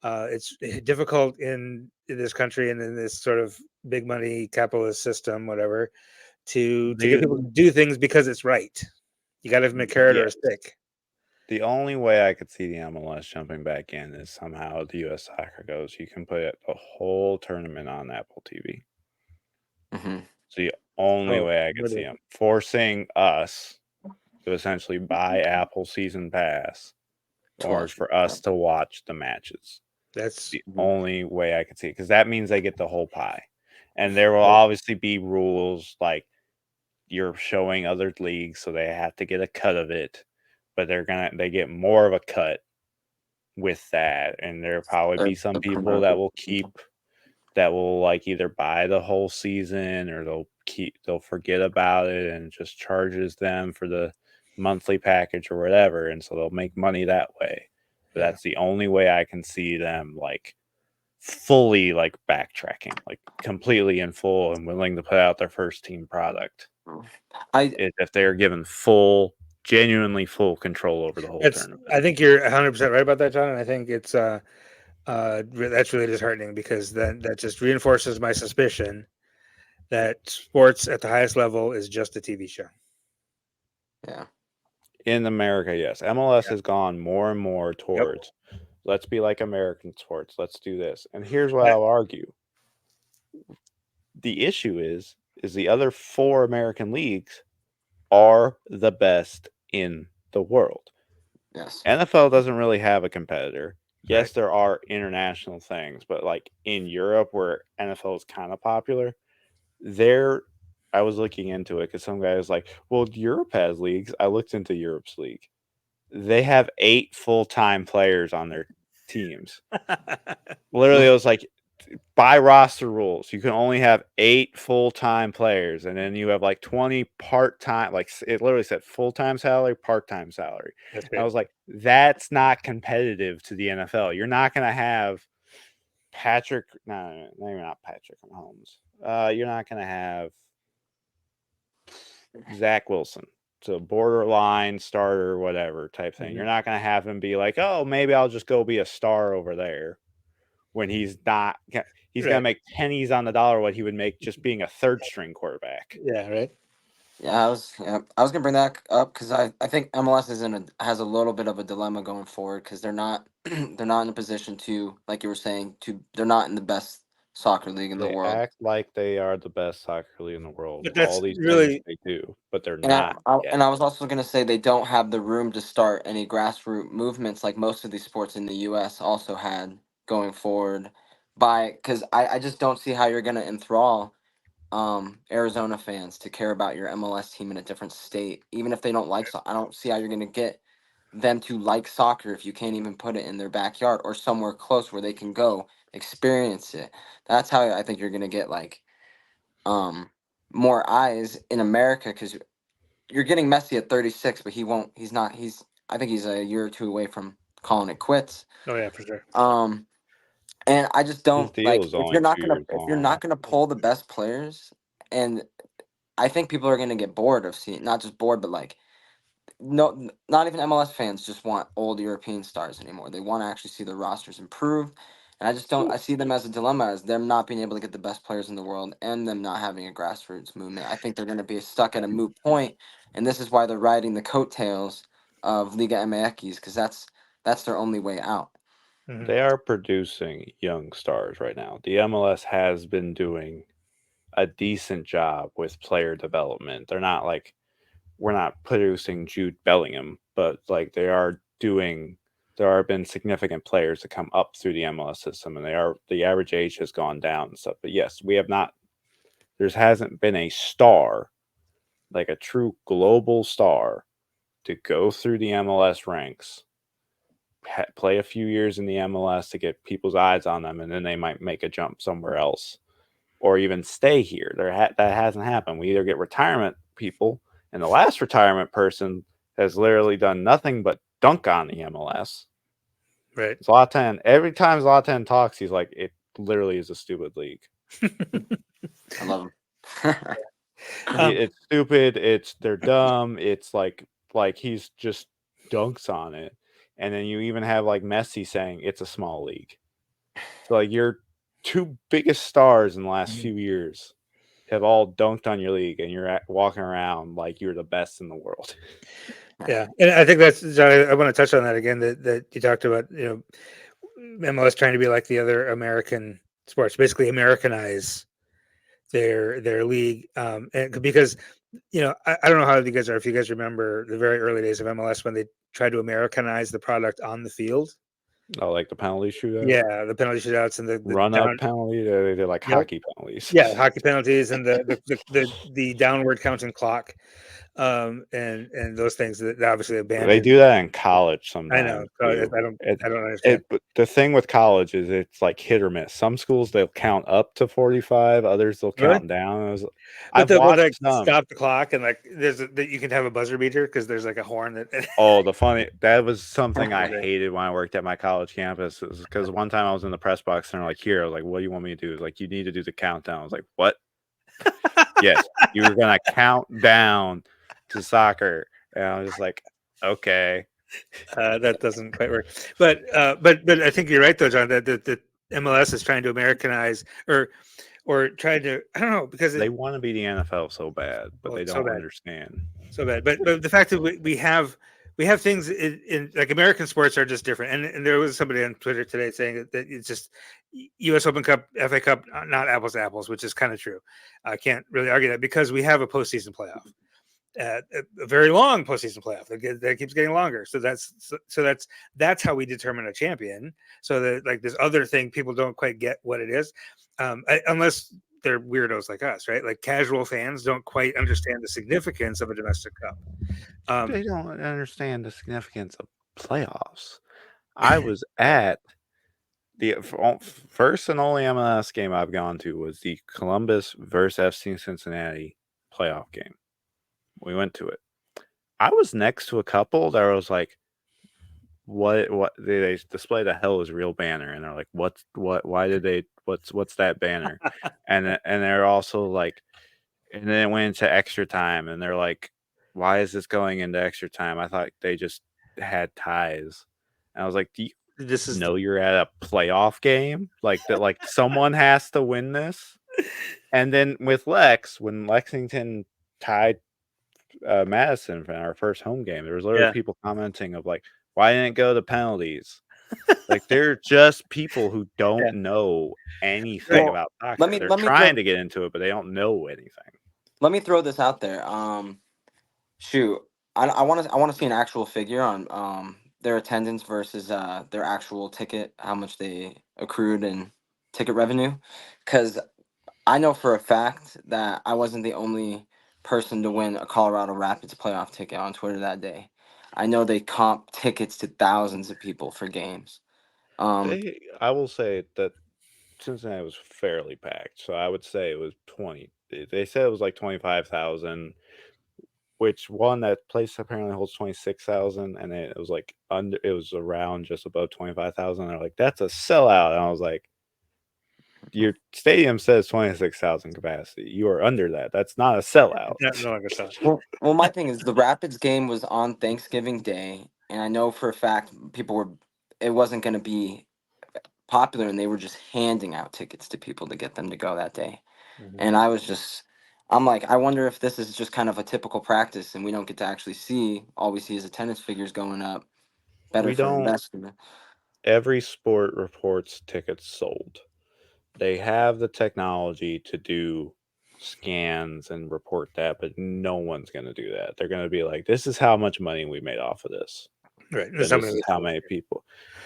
It's difficult in this country and in this sort of big money capitalist system, whatever, to get people to do things because it's right. You got to give them a carrot or a stick. The only way I could see the MLS jumping back in is somehow the U.S. soccer goes. You can put the whole tournament on Apple TV. Mhm. It's the only way I could see them forcing us to essentially buy Apple season pass in order for us to watch the matches. That's the only way I could see it, because that means they get the whole pie. And there will obviously be rules like you're showing other leagues, so they have to get a cut of it, but they get more of a cut with that. And there'll probably be some people that will like either buy the whole season, or they'll forget about it and just charges them for the monthly package or whatever, and so they'll make money that way. But that's the only way I can see them like fully like backtracking, like completely in full and willing to put out their first team product. If they're given genuinely full control over the whole tournament. I think you're 100% right about that, John. And I think it's that's really disheartening, because that just reinforces my suspicion that sports at the highest level is just a TV show. Yeah. In America, yes. MLS has gone more and more towards let's be like American sports. Let's do this. And here's what I'll argue. The issue is the other 4 American leagues are the best in the world. Yes. NFL doesn't really have a competitor. Yes, there are international things, but like in Europe, where NFL is kind of popular, I was looking into it because some guy was like, well, Europe has leagues. I looked into Europe's league. They have 8 full-time players on their teams. Literally, it was like, by roster rules, you can only have 8 full-time players, and then you have like 20 part-time. Like it literally said full-time salary, part-time salary. And I was like, that's not competitive to the NFL. You're not going to have maybe not Patrick Mahomes. You're not going to have Zach Wilson. So borderline starter, whatever type thing. You're not going to have him be like, oh, maybe I'll just go be a star over there, when he's not. He's going to make pennies on the dollar what he would make just being a third string quarterback. Yeah, right. Yeah, I was gonna bring that up because I think MLS has a little bit of a dilemma going forward, because they're not they're not in a position to, like you were saying, they're not in the best soccer league in the They world. act like they are the best soccer league in the world. But that's all these really things they do, but they're And not. I was also gonna say they don't have the room to start any grassroots movements like most of these sports in the U.S. also had going forward. Because I just don't see how you're gonna enthrall Arizona fans to care about your MLS team in a different state, even if they don't like. I don't see how you're gonna get them to like soccer if you can't even put it in their backyard or somewhere close where they can go experience it. That's how I think you're gonna get um more eyes in America, because you're getting Messi at 36, but he won't. He's not. I think he's a year or two away from calling it quits. Oh yeah, for sure. And I just His don't deal like, is only 2 years if you're long. not gonna pull the best players, and I think people are gonna get bored of seeing, not just bored, but like, no, not even MLS fans just want old European stars anymore. They want to actually see the rosters improve, And I just don't. I see them as a dilemma, as them not being able to get the best players in the world, and them not having a grassroots movement. I think they're going to be stuck at a moot point, and this is why they're riding the coattails of Liga MX, because that's their only way out. They are producing young stars right now. The MLS has been doing a decent job with player development. They're not like we're not producing Jude Bellingham, but like they are doing. There are been significant players that come up through the MLS system, and the average age has gone down and stuff. But yes, we have not. There hasn't been a star, like a true global star, to go through the MLS ranks, play a few years in the MLS to get people's eyes on them, and then they might make a jump somewhere else, or even stay here. That hasn't happened. We either get retirement people, and the last retirement person has literally done nothing but dunk on the MLS. Right. Zlatan, every time Zlatan talks, he's like, it literally is a stupid league. I love them. It's stupid. They're dumb. It's like he's just dunks on it, and then you even have like Messi saying it's a small league. So like your two biggest stars in the last few years have all dunked on your league, and you're walking around like you're the best in the world. Yeah, and I think that's John. I want to touch on that again. That you talked about, MLS trying to be like the other American sports, basically Americanize their league, and because I don't know how you guys are. If you guys remember the very early days of MLS when they tried to Americanize the product on the field. Oh, like the penalty shootout? Yeah, the penalty shootouts and the run up penalty. They're like hockey penalties. Yeah, hockey penalties and the downward counting clock, and those things that obviously abandoned. They do that in college sometimes. I know. I don't understand. But the thing with college is it's like hit or miss. Some schools they'll count up to 45, others they'll count down. But they'll like stop the clock and like you can have a buzzer beater because there's like a horn that. That was something I hated when I worked at my college campus, because one time I was in the press box and they're like, "Here," I was like, "What do you want me to do?" It's like, "You need to do the countdown." I was like, "What?" Yes, you were gonna count down to soccer, and I was just like, "Okay." That doesn't quite work, but I think you're right though, John. That the MLS is trying to Americanize or trying to, I don't know, because they want to be the NFL so bad, but they don't understand. So bad, but the fact that we have things in like American sports are just different, and there was somebody on Twitter today saying that it's just U.S. Open Cup, FA Cup, not apples to apples, which is kind of true. I can't really argue that because we have a postseason playoff. A very long postseason playoff that keeps getting longer. So that's how we determine a champion. So that like this other thing, people don't quite get what it is, unless they're weirdos like us, right? Like casual fans don't quite understand the significance of a domestic cup. They don't understand the significance of playoffs. I was at the first and only MLS game I've gone to was the Columbus versus FC Cincinnati playoff game. We went to it. I was next to a couple that was like, "What? They display the hell is real banner?" And they're like, Why did they? What's that banner?" and they're also like, and then it went into extra time, and they're like, "Why is this going into extra time? I thought they just had ties." And I was like, "Do you know you're at a playoff game? Like that? Like someone has to win this." And then with Lex, when Lexington tied Madison for our first home game, there was literally people commenting of like, "Why didn't it go to penalties?" Like they're just people who don't know anything about soccer. They're trying to get into it, but they don't know anything. Let me throw this out there. Shoot, I want to see an actual figure on their attendance versus their actual ticket, how much they accrued in ticket revenue, because I know for a fact that I wasn't the only person to win a Colorado Rapids playoff ticket on Twitter that day. I know they comp tickets to thousands of people for games. I will say that Cincinnati was fairly packed, so I would say it was 20. They said it was like 25,000, which that place apparently holds 26,000, and it was like it was around just above 25,000. They're like, "That's a sellout," and I was like, "Your stadium says 26,000 capacity. You are under that. That's not a sellout." Well, my thing is the Rapids game was on Thanksgiving Day, and I know for a fact it wasn't going to be popular, and they were just handing out tickets to people to get them to go that day. Mhm. And I'm like, I wonder if this is just kind of a typical practice, and we don't get to actually see. All we see is attendance figures going up. Better We for don't. investment. Every sport reports tickets sold. They have the technology to do scans and report that, but no one's going to do that. They're going to be like, this is how much money we made off of this. Right. And this is how many people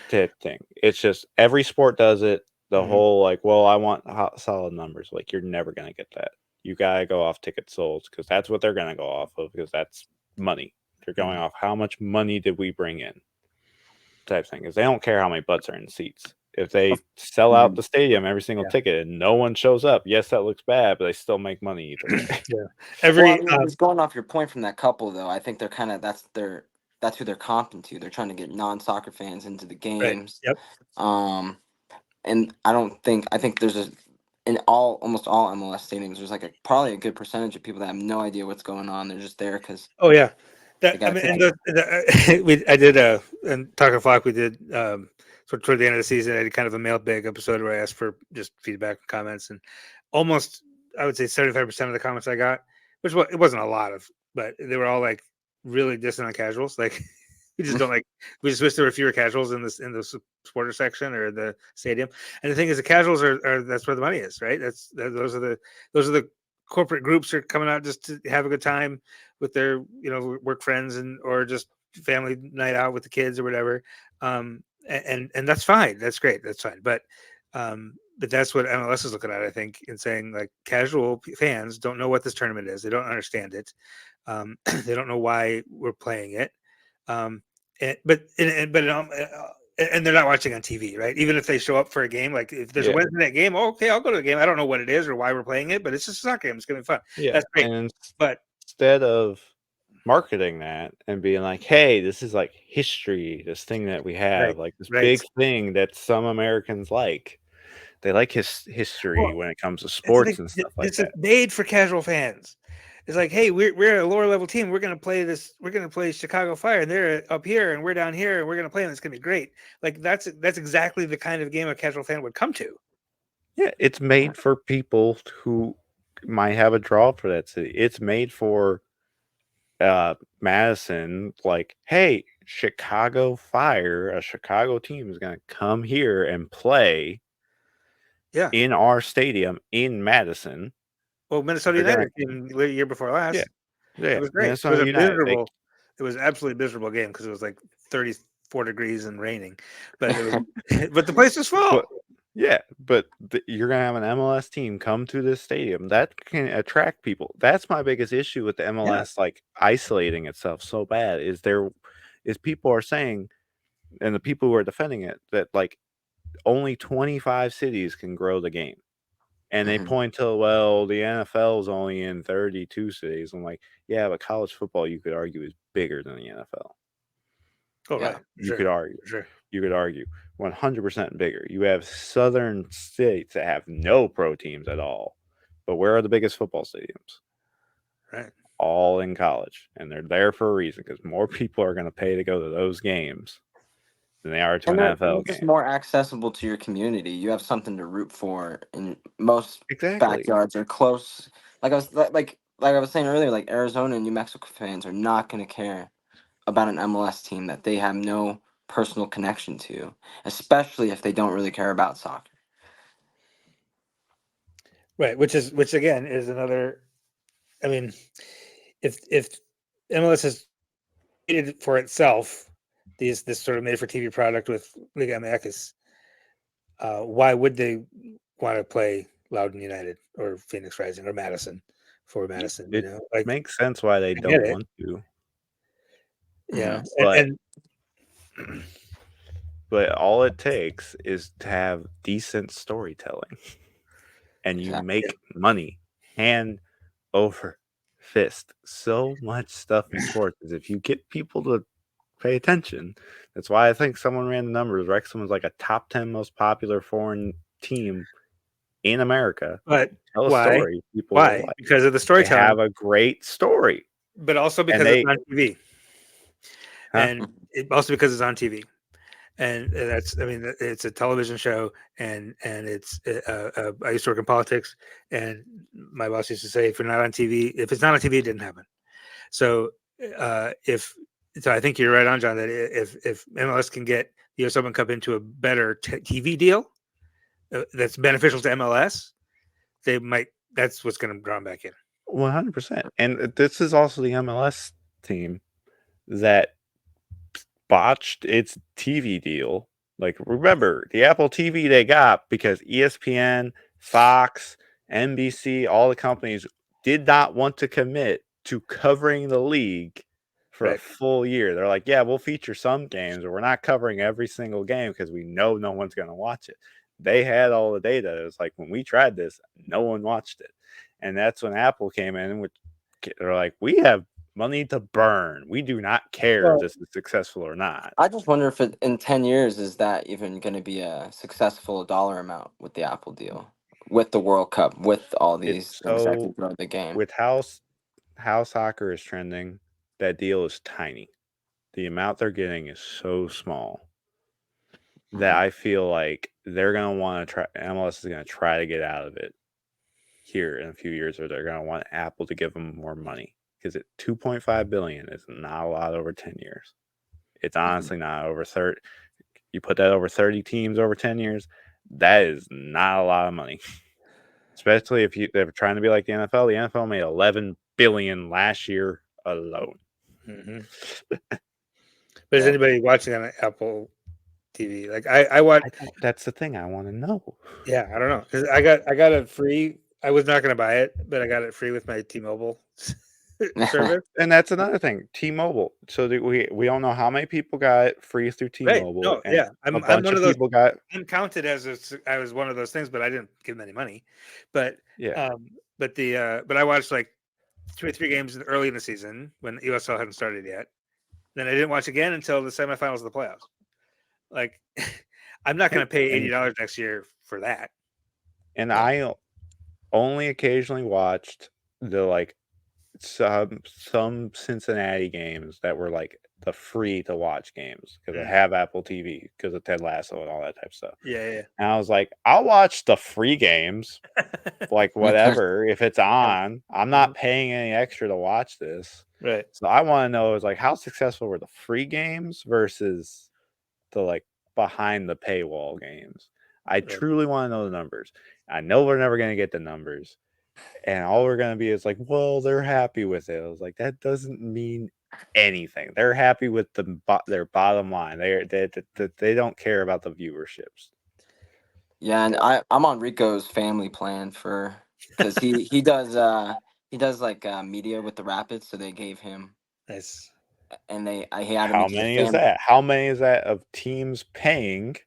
type thing. It's just every sport does it. The whole like, well, I want solid numbers. Like, you're never going to get that. You got to go off ticket sold because that's what they're going to go off of because that's money. They're going off how much money did we bring in type thing because they don't care how many butts are in seats. If they sell out the stadium every single ticket and no one shows up, yes, that looks bad, but they still make money either way. Yeah. Well, I mean, just going off your point from that couple, though, I think they're kind of that's who they're comping to. They're trying to get non-soccer fans into the games. Yep. And I think there's almost all MLS stadiums, there's like probably a good percentage of people that have no idea what's going on. They're just there because Oh yeah. they got tickets. I did in Talkin Flock. We did sort of toward the end of the season. I did kind of a mailbag episode where I asked for just feedback and comments, and almost I would say 75% of the comments I got, which it wasn't a lot of, but they were all like really distant on casuals. Like we just don't like. We just wish there were fewer casuals in the supporter section or the stadium. And the thing is, the casuals are that's where the money is, right? Those are the corporate groups are coming out just to have a good time with their work friends or just family night out with the kids or whatever, and that's fine, that's great, that's fine, but that's what MLS is looking at, I think, and saying like casual fans don't know what this tournament is, they don't understand it, they don't know why we're playing it, and they're not watching on TV, right? Even if they show up for a game, like if there's a Wednesday night game, okay, I'll go to the game. I don't know what it is or why we're playing it, but it's just a soccer game. It's gonna be fun. Yeah, that's great. And but instead of marketing that and being like, hey, this is like history, this thing that we have, like this big thing that some Americans like. They like history when it comes to sports and stuff like that. It's made for casual fans. It's like, hey, we're a lower level team. We're gonna play this. We're gonna play Chicago Fire, and they're up here, and we're down here, and we're gonna play, and it's gonna be great. Like that's exactly the kind of game a casual fan would come to. Yeah, it's made for people who might have a draw for that city. It's made for Madison. Like, hey, Chicago Fire, a Chicago team is gonna come here and play. Yeah. In our stadium in Madison. Well, Minnesota United came the year before last. Yeah. It was great. Minnesota United. It was absolutely miserable game because it was like 34 degrees and raining, but but the place was full. But you're gonna have an MLS team come to this stadium that can attract people. That's my biggest issue with the MLS like isolating itself so bad. Is people are saying, and the people who are defending it, that like only 25 cities can grow the game. And they point to, well, the NFL is only in 32 cities. I'm like, yeah, but college football, you could argue, is bigger than the NFL. Oh, right. You could argue. You could argue 100% bigger. You have southern states that have no pro teams at all. But where are the biggest football stadiums? Right. All in college. And they're there for a reason because more people are going to pay to go to those games than they are to an NFL game. It's more accessible to your community. You have something to root for, and most backyards are close. Like I was saying earlier, like Arizona and New Mexico fans are not going to care about an MLS team that they have no personal connection to, especially if they don't really care about soccer. Right, which again is another. I mean, if MLS has created for itself this sort of made for TV product with Liga MX, why would they want to play Loudoun United or Phoenix Rising or Madison for Madison? It makes sense why they don't want to. Yeah, but all it takes is to have decent storytelling, and you make money hand over fist. So much stuff in sports is if you get people to pay attention. That's why I think someone ran the numbers. Wrexham was like a top 10 most popular foreign team in America. But tell a story. People why? Because of the storytelling. They have a great story. But also because it's on TV. And also because it's on TV. and that's, I mean, it's a television show, and it's I used to work in politics, and my boss used to say, if it's not on TV, it didn't happen. So if so, I think you're right on, John, that if MLS can get the U.S. Open Cup into a better TV deal that's beneficial to MLS, they might. That's what's going to draw them back in. 100%. And this is also the MLS team that botched its TV deal. Like, remember, the Apple TV they got because ESPN, Fox, NBC, all the companies did not want to commit to covering the league for a Right. full year. They're like, yeah, we'll feature some games, but we're not covering every single game because we know no one's going to watch it. They had all the data. It was like, when we tried this, no one watched it. And that's when Apple came in, which they're like, we have money to burn. We do not care if this is successful or not. I just wonder if in 10 years, is that even going to be a successful dollar amount with the Apple deal, with the World Cup, with all these It's things that so can grow the game? with how soccer is trending, that deal is tiny. The amount they're getting is so small that I feel like they're gonna want to try. MLS is gonna try to get out of it here in a few years, or they're gonna want Apple to give them more money because at 2.5 billion is not a lot over 10 years. It's honestly not over 30. You put that over 30 teams over 10 years, that is not a lot of money. Especially if they're trying to be like the NFL. The NFL made 11 billion last year alone. Mm-hmm. But is anybody watching on Apple TV? Like I watch. That's the thing I want to know. Yeah, I don't know, because I got it free. I was not going to buy it, but I got it free with my T-Mobile service. And that's another thing, T-Mobile. So that we don't know how many people got it free through T-Mobile. Right. No, and yeah, a I'm bunch one of of those. people got. I'm counted as I was one of those things, but I didn't give them any money. But Yeah. but I watched like 2 or 3 games early in the season when USL hadn't started yet. Then I didn't watch again until the semifinals of the playoffs. Like, I'm not going to pay $80 next year for that. And I only occasionally watched the like some Cincinnati games that were like the free to watch games because I have Apple TV because of Ted Lasso and all that type of stuff. Yeah. And I was like, I'll watch the free games, like whatever, if it's on. I'm not paying any extra to watch this. Right. So I want to know is like how successful were the free games versus the like behind the paywall games. I truly want to know the numbers. I know we're never going to get the numbers. And all we're going to be is like, well, they're happy with it. I was like, that doesn't mean anything. They're happy with their bottom line. They don't care about the viewerships. Yeah, and I'm on Rico's family plan because he does like media with the Rapids, so they gave him Nice. And he had him How into the many is family. that? How many is that of teams paying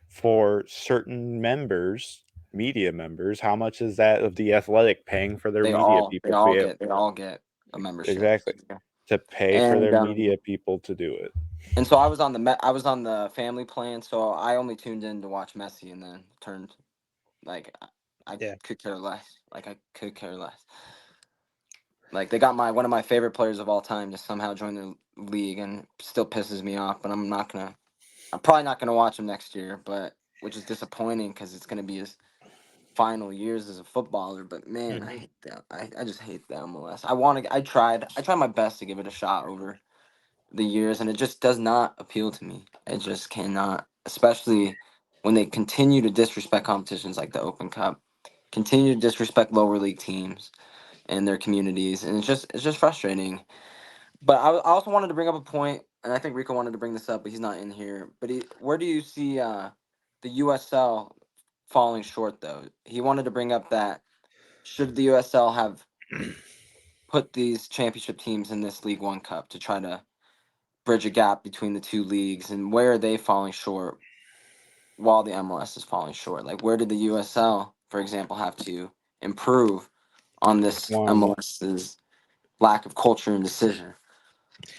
for certain members, media members? How much is that of the Athletic paying for their media people? They all get a membership. Exactly. To pay for their media people to do it. And so I was on the family plan, so I only tuned in to watch Messi, and then turned like I could care less. Like I could care less. Like they got one of my favorite players of all time to somehow join the league, and it still pisses me off. But I'm probably not gonna watch him next year, which is disappointing because it's gonna be his final years as a footballer. But man, I hate that. I just hate the MLS. I tried my best to give it a shot over the years, and it just does not appeal to me. It just cannot, especially when they continue to disrespect competitions like the Open Cup, continue to disrespect lower league teams and their communities, and it's just frustrating. But I also wanted to bring up a point, and I think Rico wanted to bring this up, but he's not in here. But where do you see the USL falling short, though? He wanted to bring up that should the USL have put these championship teams in this League One Cup to try to bridge a gap between the two leagues, and where are they falling short while the MLS is falling short? Like, where did the USL, for example, have to improve on this MLS's lack of culture and decision?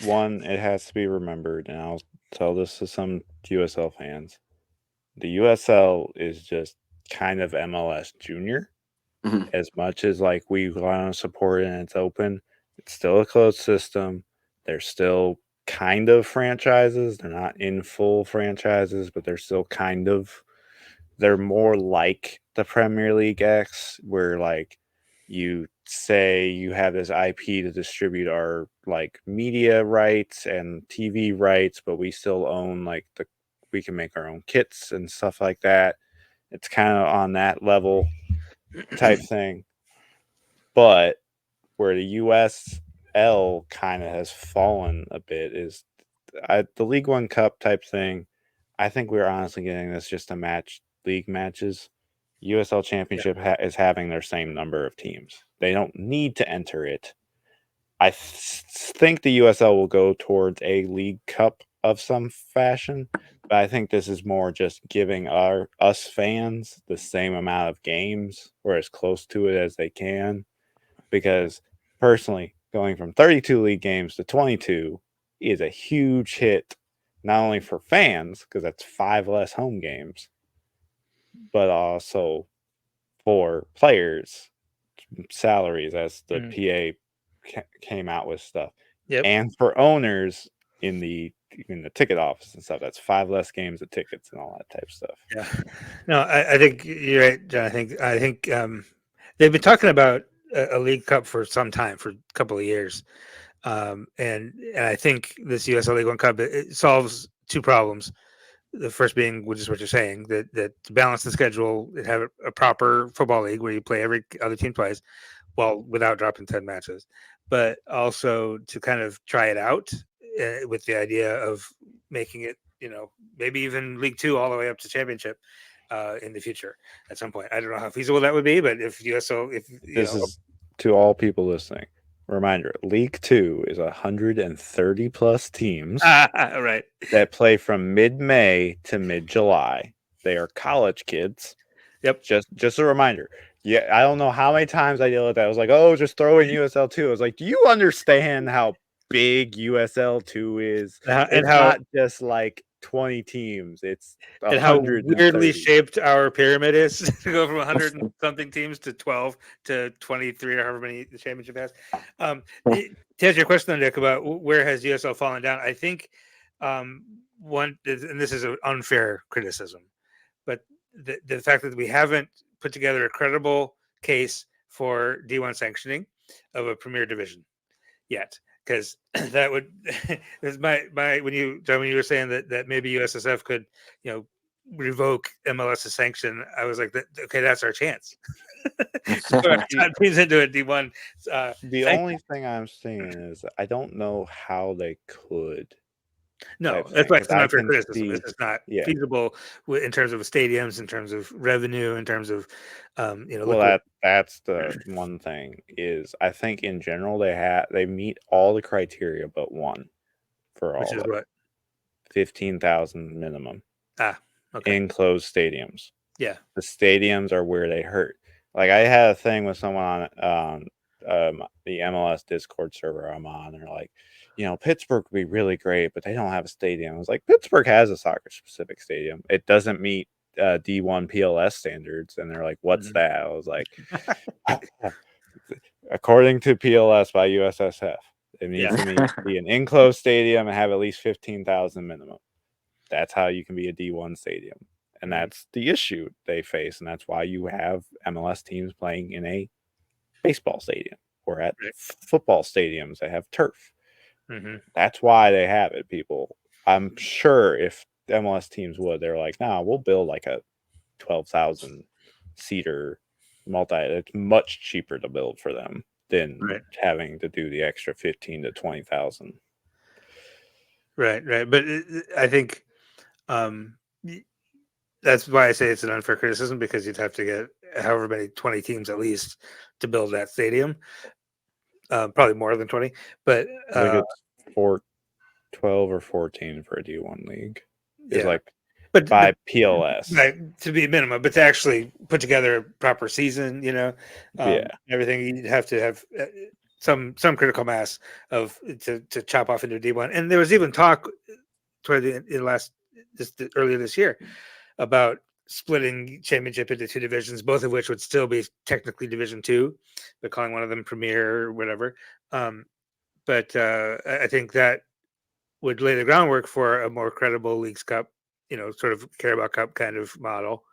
One, it has to be remembered, and I'll tell this to some USL fans. The USL is just kind of MLS Junior. Mm-hmm. As much as like we want to support it and it's open, it's still a closed system. They're still kind of franchises. They're not in full franchises, but they're still kind of. They're more like the Premier League X, where like you say you have this IP to distribute our like media rights and TV rights, but we still own like we can make our own kits and stuff like that. It's kind of on that level type thing. But where the USL kind of has fallen a bit is the League One Cup type thing. I think we're honestly getting this just to match league matches. USL Championship is having their same number of teams. They don't need to enter it. I think the USL will go towards a League Cup of some fashion, but I think this is more just giving us fans the same amount of games or as close to it as they can. Because personally, going from 32 league games to 22 is a huge hit, not only for fans, because that's 5 less home games, but also for players' salaries as the PA came out with stuff. Yep. And for owners in the ticket office and stuff, that's 5 less games of tickets and all that type of stuff. Yeah. No, I think you're right, John. I think they've been talking about a League Cup for some time, for a couple of years. And I think this USL League One Cup, it solves two problems. The first being, which is what you're saying, that to balance the schedule, it have a proper football league where you play every other team twice, well, without dropping 10 matches, but also to kind of try it out with the idea of making it, maybe even League Two all the way up to Championship in the future at some point. I don't know how feasible that would be, but if USL, this is to all people listening. Reminder: League Two is 130 plus teams, right, that play from mid-May to mid-July. They are college kids. Yep. Just a reminder. Yeah, I don't know how many times I deal with that. I was like, oh, just throw in USL 2. I was like, do you understand how big USL 2 is? It's not just like 20 teams. It's 130. And how weirdly shaped our pyramid is to go from 100 and something teams to 12 to 23 or however many the championship has. To answer your question, Nick, about where has USL fallen down, I think one, and this is an unfair criticism, but the fact that we haven't put together a credible case for D1 sanctioning of a premier division yet. Because that would is my when you were saying that maybe USSF could revoke MLS's sanction, I was like, okay, that's our chance. So put our top teams into a D1. The only thing I'm seeing is I don't know how they could. No, that's why it's not fair criticism. It's just not feasible in terms of stadiums, in terms of revenue, in terms of Well, that's the one thing is I think in general they meet all the criteria but one for all. Which is what? 15,000 minimum. Okay. Enclosed stadiums. Yeah, the stadiums are where they hurt. Like I had a thing with someone on the MLS Discord server I'm on. They're like, Pittsburgh would be really great, but they don't have a stadium. I was like, Pittsburgh has a soccer specific stadium. It doesn't meet D1 PLS standards. And they're like, what's that? I was like, according to PLS by USSF, it needs to be an enclosed stadium and have at least 15,000 minimum. That's how you can be a D1 stadium. And that's the issue they face. And that's why you have MLS teams playing in a baseball stadium or at football stadiums that have turf. That's why they have it, people. I'm sure if MLS teams would, they're like, nah, we'll build like a 12,000 seater it's much cheaper to build for them than having to do the extra 15 to 20,000. Right. But I think that's why I say it's an unfair criticism, because you'd have to get however many 20 teams at least to build that stadium. Probably more than 20, but I think it's 12 or 14 for a D1 league. It's but by PLS to be a minimum, but to actually put together a proper season, everything, you'd have to have some critical mass to chop off into D1. And there was even talk toward earlier this year about splitting championship into two divisions, both of which would still be technically Division 2, but calling one of them Premier or whatever. But I think that would lay the groundwork for a more credible Leagues Cup, sort of Carabao Cup kind of model,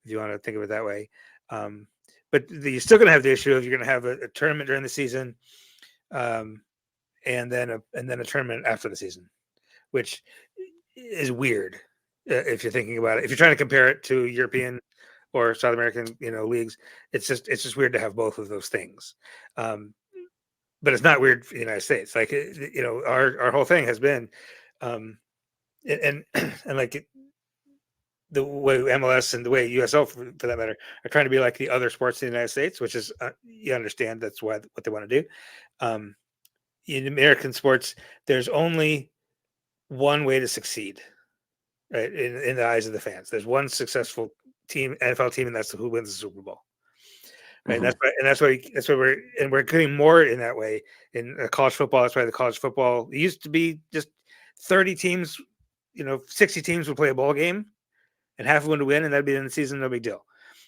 if you want to think of it that way. But you're still going to have the issue of you're going to have a tournament during the season, and then a tournament after the season, which is weird if you're thinking about it. If you're trying to compare it to European or South American, leagues, it's just weird to have both of those things. But it's not weird for the United States. Like, our whole thing has been, and like the way MLS and the way USL, for that matter, are trying to be like the other sports in the United States, which is, you understand that's what they want to do. In American sports, there's only one way to succeed, right? In the eyes of the fans, there's one successful NFL team, and that's who wins the Super Bowl. Right. Mm-hmm. That's why we're getting more in that way in college football. That's why the college football, it used to be just 30 teams, 60 teams would play a bowl game and half of them would win, and that'd be in the season, no big deal.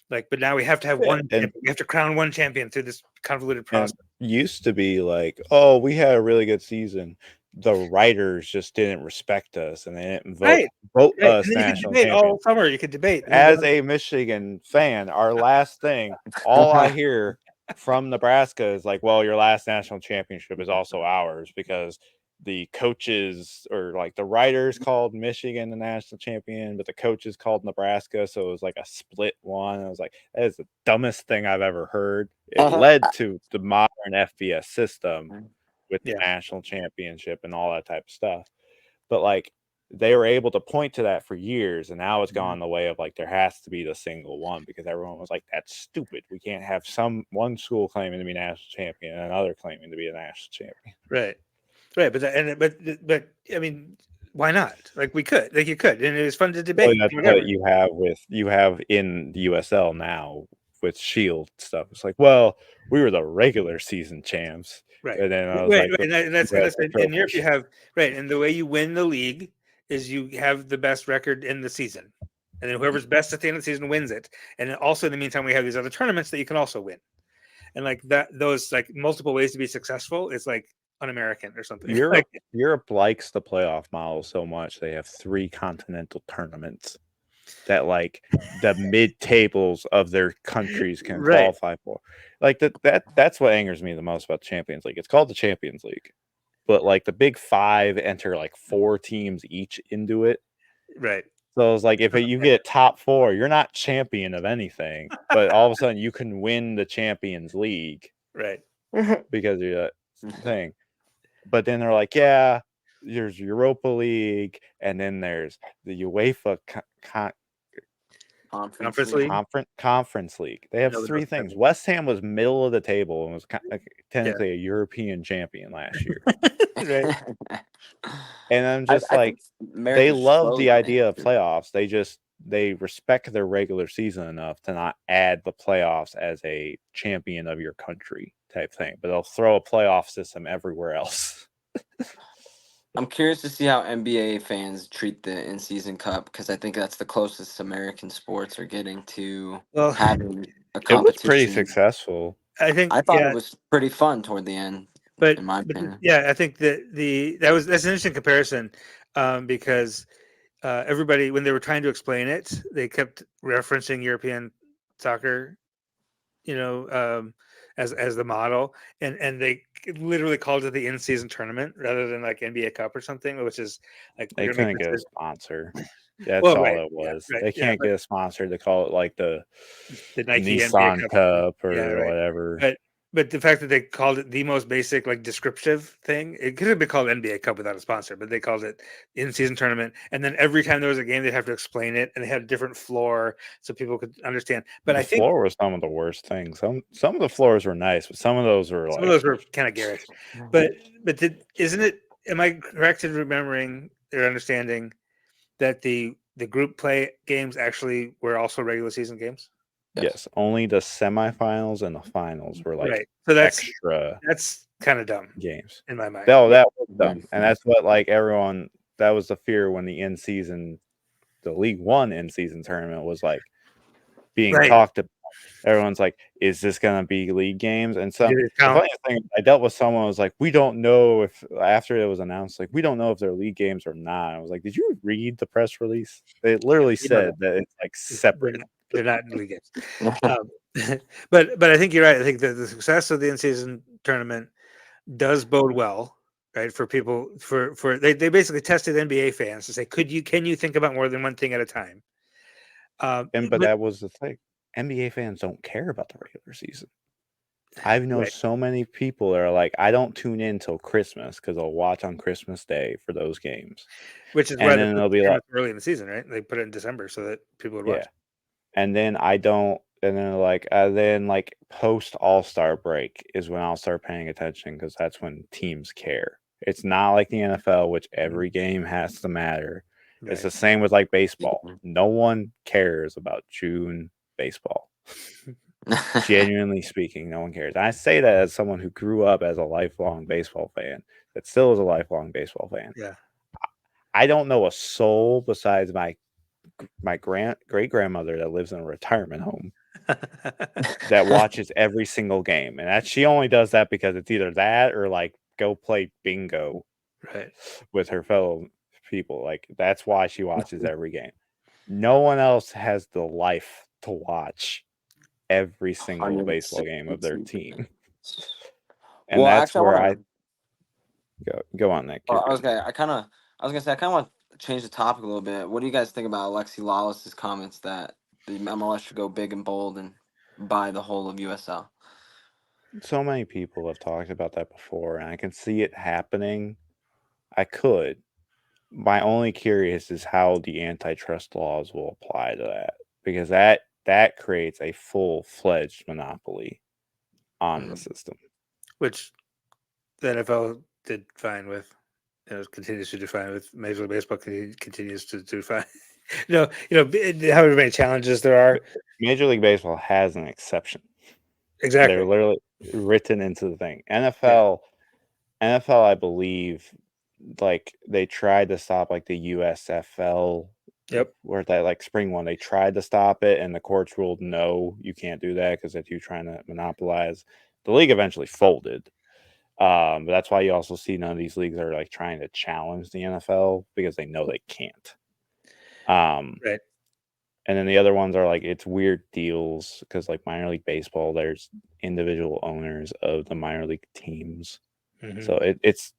But now we have to have one champion. We have to crown one champion through this convoluted process. Used to be like, oh, we had a really good season. The writers just didn't respect us, and they didn't vote us national champion. All summer you could debate. As a Michigan fan, our last thing, all I hear from Nebraska is like, well, your last national championship is also ours, because the coaches or like the writers called Michigan the national champion, but the coaches called Nebraska. So it was like a split one. I was like, that is the dumbest thing I've ever heard. It led to the modern FBS system with the national championship and all that type of stuff. But like, they were able to point to that for years, and now it's gone the way of like, there has to be the single one, because everyone was like, that's stupid. We can't have one school claiming to be national champion and another claiming to be a national champion. Right. But I mean, why not? Like, you could, and it was fun to debate. Well, that's what you have in the USL now with Shield stuff. It's like, well, we were the regular season champs, right? And then I was like, and that's in Europe. You have and the way you win the league is you have the best record in the season, and then whoever's best at the end of the season wins it. And then also in the meantime, we have these other tournaments that you can also win, and like that, those like multiple ways to be successful is like un-American or something. Europe likes the playoff model so much they have 3 continental tournaments that like the mid tables of their countries can qualify for. Like that's what angers me the most about the Champions League. It's called the Champions League, but like the big 5 enter like 4 teams each into it. Right. So it's like, if you get top 4, you're not champion of anything, but all of a sudden you can win the Champions League. Right. Because of that thing. But then they're like, yeah, there's Europa League, and then there's the UEFA Conference League. They have 3 things. West Ham was middle of the table and was technically a European champion last year. Right. And I'm just they love the idea of playoffs. They respect their regular season enough to not add the playoffs as a champion of your country type thing, but they'll throw a playoff system everywhere else. I'm curious to see how NBA fans treat the in-season cup, because I think that's the closest American sports are getting to having a competition. It was pretty successful. I thought it was pretty fun toward the end. But in my opinion, I think that's an interesting comparison, because everybody, when they were trying to explain it, they kept referencing European soccer, as the model, and they literally called it the in-season tournament rather than like NBA Cup or something, which is like they couldn't get a sponsor. That's all it was. They can't get a sponsor to call it like the Nike Nissan Cup or whatever. But the fact that they called it the most basic, like, descriptive thing, it could have been called NBA Cup without a sponsor, but they called it in-season tournament. And then every time there was a game, they'd have to explain it, and they had a different floor so people could understand. But I think the floor was some of the worst things. Some of the floors were nice, but some of those were kind of garish. But isn't it? Am I correct in remembering or understanding that the group play games actually were also regular season games? Yes, only the semifinals and the finals were like so that's extra. That's kind of dumb games in my mind. No, that was dumb, and that's what like everyone. That was the fear when the in-season, the League One in-season tournament was like being talked about everyone's like, is this gonna be league games? And Did some it the count? funniest thing, I dealt with someone who was like, we don't know if after it was announced, like, we don't know if they're league games or not. I was like, did you read the press release? They literally You know said that it's like separate. they're not in league games. But I think you're right. I think that the success of the in-season tournament does bode well, right, for people. For they basically tested NBA fans to say, can you think about more than one thing at a time? But that was the thing. NBA fans don't care about the regular season. I've known Right. so many people that are like, I don't tune in till Christmas because I'll watch on Christmas Day for those games. Which is And why they then put they'll the be like, tournament early in the season, right? They put it in December so that people would watch. yeah. And then I don't, and then like post All-Star break is when I'll start paying attention because that's when teams care. It's not like the NFL, which every game has to matter. It's the Right. same with like baseball. No one cares about June baseball. Genuinely speaking, no one cares. I say that as someone who grew up as a lifelong baseball fan, that still is a lifelong baseball fan. Yeah. I don't know a soul besides my great grandmother that lives in a retirement home that watches every single game, and that she only does that because it's either that or like go play bingo Right. with her fellow people. Like that's why she watches every game. No one else has the life to watch every single baseball game of their team. And Well, that's actually, I where want I to. go on that. I was gonna. I was gonna say. I kind of want to change the topic a little bit. What do you guys think about Alexi Lawless's comments that the MLS should go big and bold and buy the whole of USL? So many people have talked about that before, and I can see it happening. I could. My only curious is how the antitrust laws will apply to that, because that creates a full-fledged monopoly on the system. Which the NFL did fine with. Continues to do fine with. Major League Baseball continues to do fine. However many challenges there are. Major League Baseball has an exception. Exactly. They're literally written into the thing. NFL, I believe, like they tried to stop like the USFL. Yep. Where that like spring one, they tried to stop it, and the courts ruled no, you can't do that because that's you trying to monopolize. The league eventually folded. But that's why you also see none of these leagues are like trying to challenge the NFL because they know they can't. Right. And then the other ones are like it's weird deals because like minor league baseball, there's individual owners of the minor league teams, so it's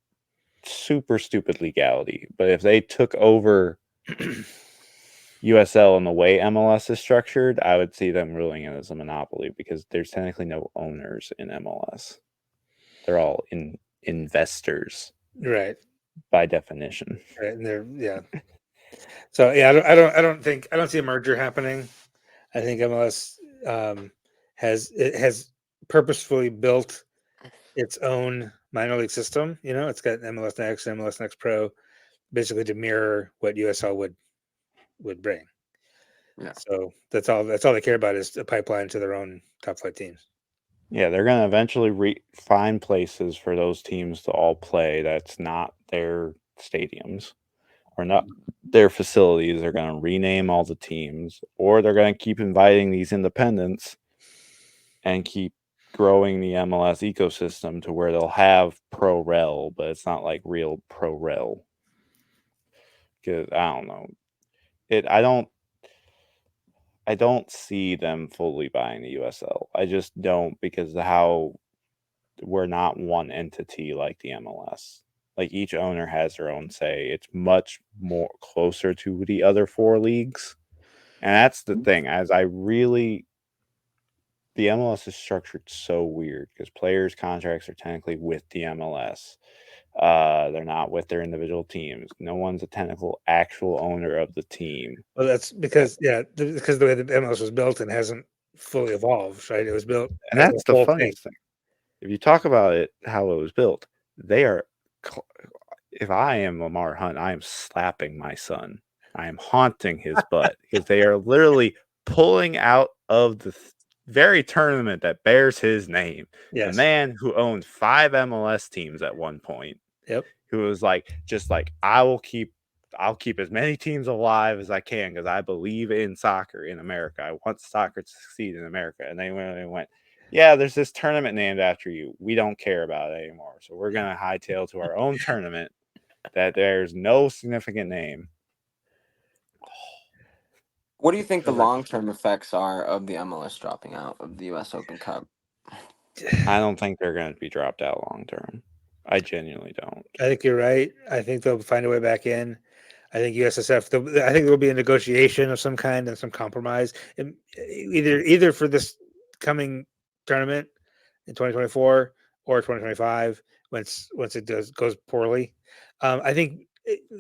super stupid legality. But if they took over USL and the way MLS is structured, I would see them ruling it as a monopoly because there's technically no owners in MLS. They're all investors, Right. by definition. Right. And they're So I don't see a merger happening. I think MLS has purposefully built its own minor league system. It's got MLS Next and MLS Next Pro, basically to mirror what USL would bring. Yeah. So that's all they care about is a pipeline to their own top flight teams. Yeah, they're going to eventually find places for those teams to all play that's not their stadiums or not their facilities. They're going to rename all the teams, or they're going to keep inviting these independents and keep growing the MLS ecosystem to where they'll have pro rel, but it's not like real pro rel. Because I don't know. I don't see them fully buying the USL. I just don't, because of how we're not one entity like the MLS. Like each owner has their own say. It's much more closer to the other four leagues. And that's the thing, the MLS is structured so weird because players' contracts are technically with the MLS. They're not with their individual teams. No one's a technical actual owner of the team. Well, that's because because the way the MLS was built and hasn't fully evolved, right? It was built And as a that's the whole thing. funniest thing. If you talk about it, how it was built, they are. If I am Lamar Hunt, I am slapping my son. I am haunting his butt because they are literally pulling out of the very tournament that bears his name. The Yes. man who owned 5 MLS teams at one point, Yep. who was like, just like, I will keep I'll keep as many teams alive as I can because I believe in soccer in America. I want soccer to succeed in America. And they went, yeah, there's this tournament named after you. We don't care about it anymore. So we're going to hightail to our own tournament that there's no significant name. What do you think the long-term effects are of the MLS dropping out of the U.S. Open Cup? I don't think they're going to be dropped out long term. I genuinely don't. I think you're right. I think they'll find a way back in. I think USSF. I think there will be a negotiation of some kind and some compromise, either for this coming tournament in 2024 or 2025 once it goes poorly. I think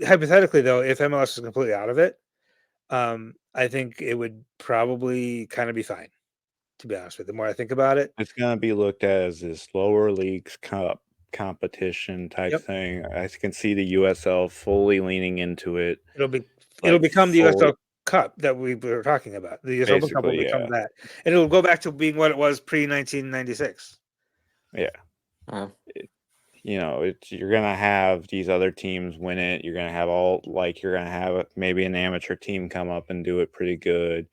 hypothetically though, if MLS is completely out of it, I think it would probably kind of be fine. To be honest with you, the more I think about it, It's going to be looked at as this lower leagues cup competition type thing. I can see the USL fully leaning into it. It'll become the USL Cup that we were talking about. The US Open Cup will become that, and it'll go back to being what it was pre 1996. Yeah. You're gonna have these other teams win it. You're gonna have you're gonna have maybe an amateur team come up and do it pretty good.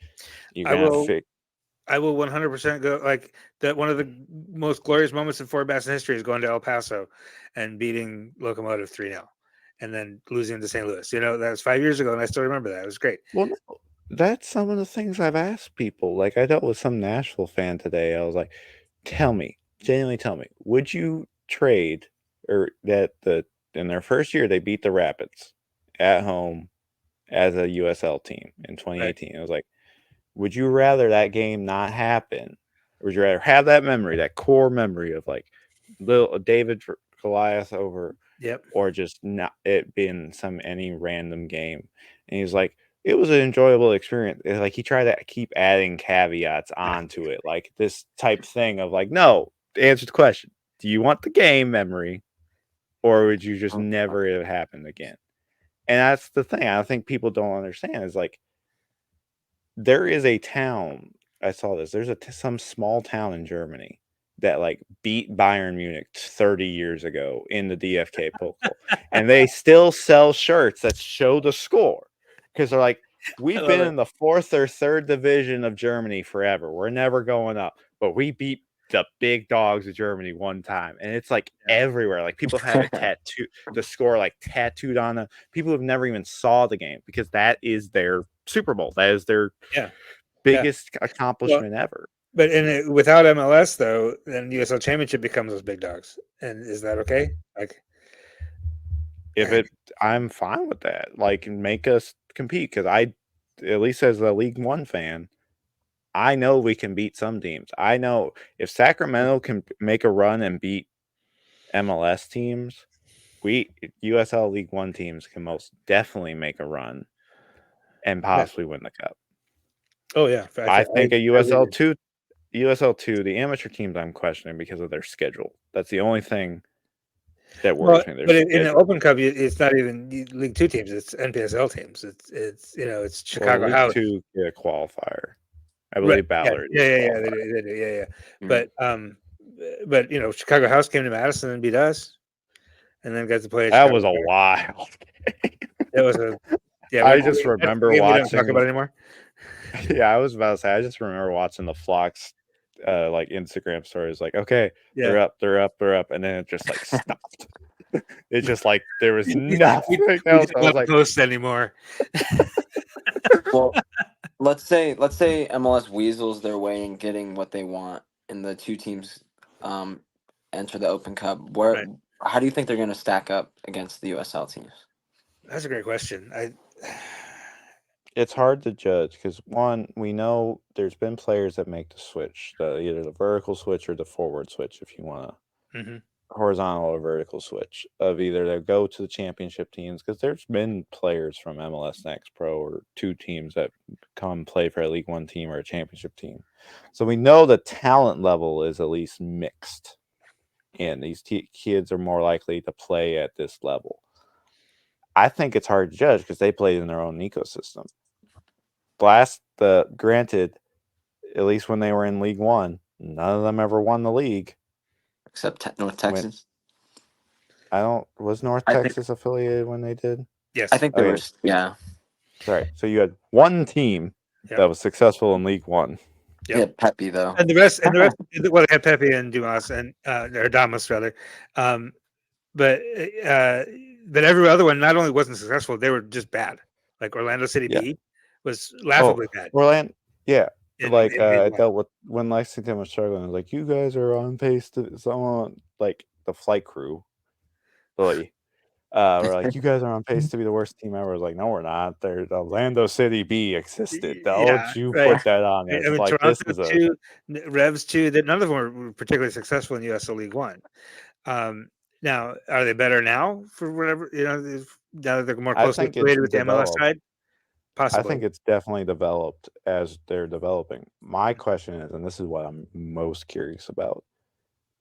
I will 100% go like that. One of the most glorious moments in Fort Bassin history is going to El Paso and beating Locomotive 3-0 and then losing to St. Louis. That was 5 years ago, and I still remember that. It was great. Well, that's some of the things I've asked people. Like I dealt with some Nashville fan today. I was like, genuinely tell me, would you trade or in their first year they beat the Rapids at home as a USL team in 2018. Right. It was like, would you rather that game not happen? Or would you rather have that memory, that core memory of like little David Goliath over, or just not it being any random game? And he's like, it was an enjoyable experience. Like he tried to keep adding caveats onto it, like this type thing of like, no, answer the question. Do you want the game memory, or would you just never have happened again? And that's the thing I think people don't understand is like, there is a town. I saw this. There's some small town in Germany that like beat Bayern Munich 30 years ago in the DFK Pokal, and they still sell shirts that show the score because they're like, we've been in the 4th or 3rd division of Germany forever. We're never going up, but we beat the big dogs of Germany one time, and it's like everywhere. Like people have it tattooed, the score like tattooed on them. People have never even saw the game because that is their Super Bowl. That is their biggest accomplishment ever. But without MLS though, then USL Championship becomes those big dogs. And is that okay? Like, I'm fine with that. Like, make us compete because I, at least as a League One fan, I know we can beat some teams. I know if Sacramento can make a run and beat MLS teams, USL League One teams can most definitely make a run and possibly win the cup. Oh yeah, I think a USL 2, the amateur teams I'm questioning because of their schedule. That's the only thing that worries me. But in the Open Cup, it's not even League 2 teams; it's NPSL teams. It's Chicago League House 2 get a qualifier. I believe Ballard. Yeah. But Chicago House came to Madison and beat us, and then got to play. That was a wild. It was a. Yeah, I just remember watching. We don't talk about it anymore. Yeah, I was about to say. I just remember watching the Flock's like Instagram stories. Like, okay, they're up, and then it just like stopped. It's just like there was nothing else. I was like, post anymore. Well, let's say MLS weasels their way in getting what they want, and the two teams enter the Open Cup. How do you think they're going to stack up against the USL teams? That's a great question. It's hard to judge because one, we know there's been players that make the switch, either the vertical switch or the forward switch, if you want to horizontal or vertical switch of either they go to the championship teams, because there's been players from MLS Next Pro or 2 teams that come play for a League One team or a championship team. So we know the talent level is at least mixed, and these kids are more likely to play at this level. I think it's hard to judge because they played in their own ecosystem. Granted, at least when they were in League One, none of them ever won the league. Except North Texas. Was North Texas affiliated when they did? Yes. I think there Okay. was, yeah. Right. So you had one team Yep. that was successful in League One. Yep. Yeah, Pepe though. And the rest, well, they had Pepe and Dumas and or Damas rather, but every other one not only wasn't successful, they were just bad. Like Orlando City Yeah. B was Oh, laughably bad Orlando. Yeah. in League I One. dealt with when Lexington was struggling. I was like, you guys are on pace to someone like the flight crew. Really. We're like, you guys are on pace to be the worst team ever. I was like, no, we're not. There's Orlando City B existed. Yeah, Don't you right. put that on I us. mean, Like this Toronto is a too, Revs too. That none of them were particularly successful in USL League One. Now, are they better now for whatever now that they're more I closely think it's affiliated with the MLS developed. side? I Possibly. think it's definitely developed as they're developing. My question is, and this is what I'm most curious about,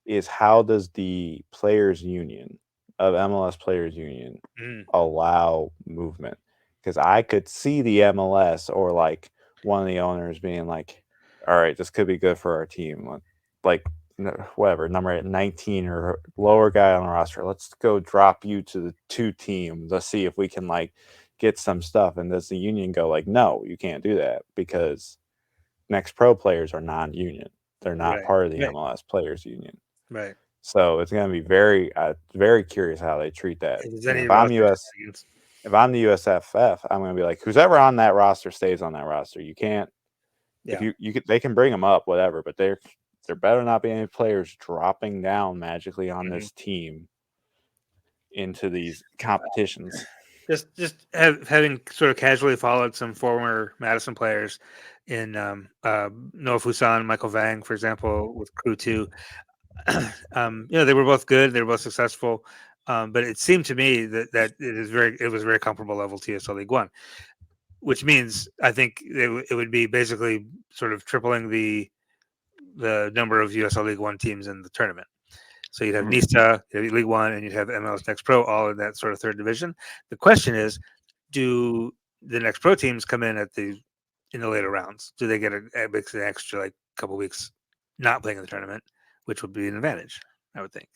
is how does the players union of MLS players union Mm, allow movement? Because I could see the MLS or like one of the owners being like, all right, this could be good for our team. Like whatever, number 19 or lower guy on the roster. Let's go drop you to the 2 team. Let's see if we can like get some stuff. And does the union go like, no, you can't do that because next pro players are non-union. They're not right. part of the Right. MLS players union. Right. So it's going to be very curious how they treat that. If there's And any roster shenanigans. if I'm the USFF, I'm going to be like, who's ever on that roster stays on that roster. You can't, if Yeah. they can bring them up, whatever, but there better not be any players dropping down magically on Mhm. this team into these competitions. Just having sort of casually followed some former Madison players in Noah Fusan, Michael Vang, for example, with Crew 2. They were both good. They were both successful. But it seemed to me that it was very comparable level to USL League One, which means I think it would be basically sort of tripling the number of USL League One teams in the tournament. So you'd have Mhm. NISTA, you'd have League One, and you'd have MLS Next Pro, all in that sort of third division. The question is, do the Next Pro teams come in in the later rounds? Do they get an extra like couple weeks not playing in the tournament, which would be an advantage, I would think.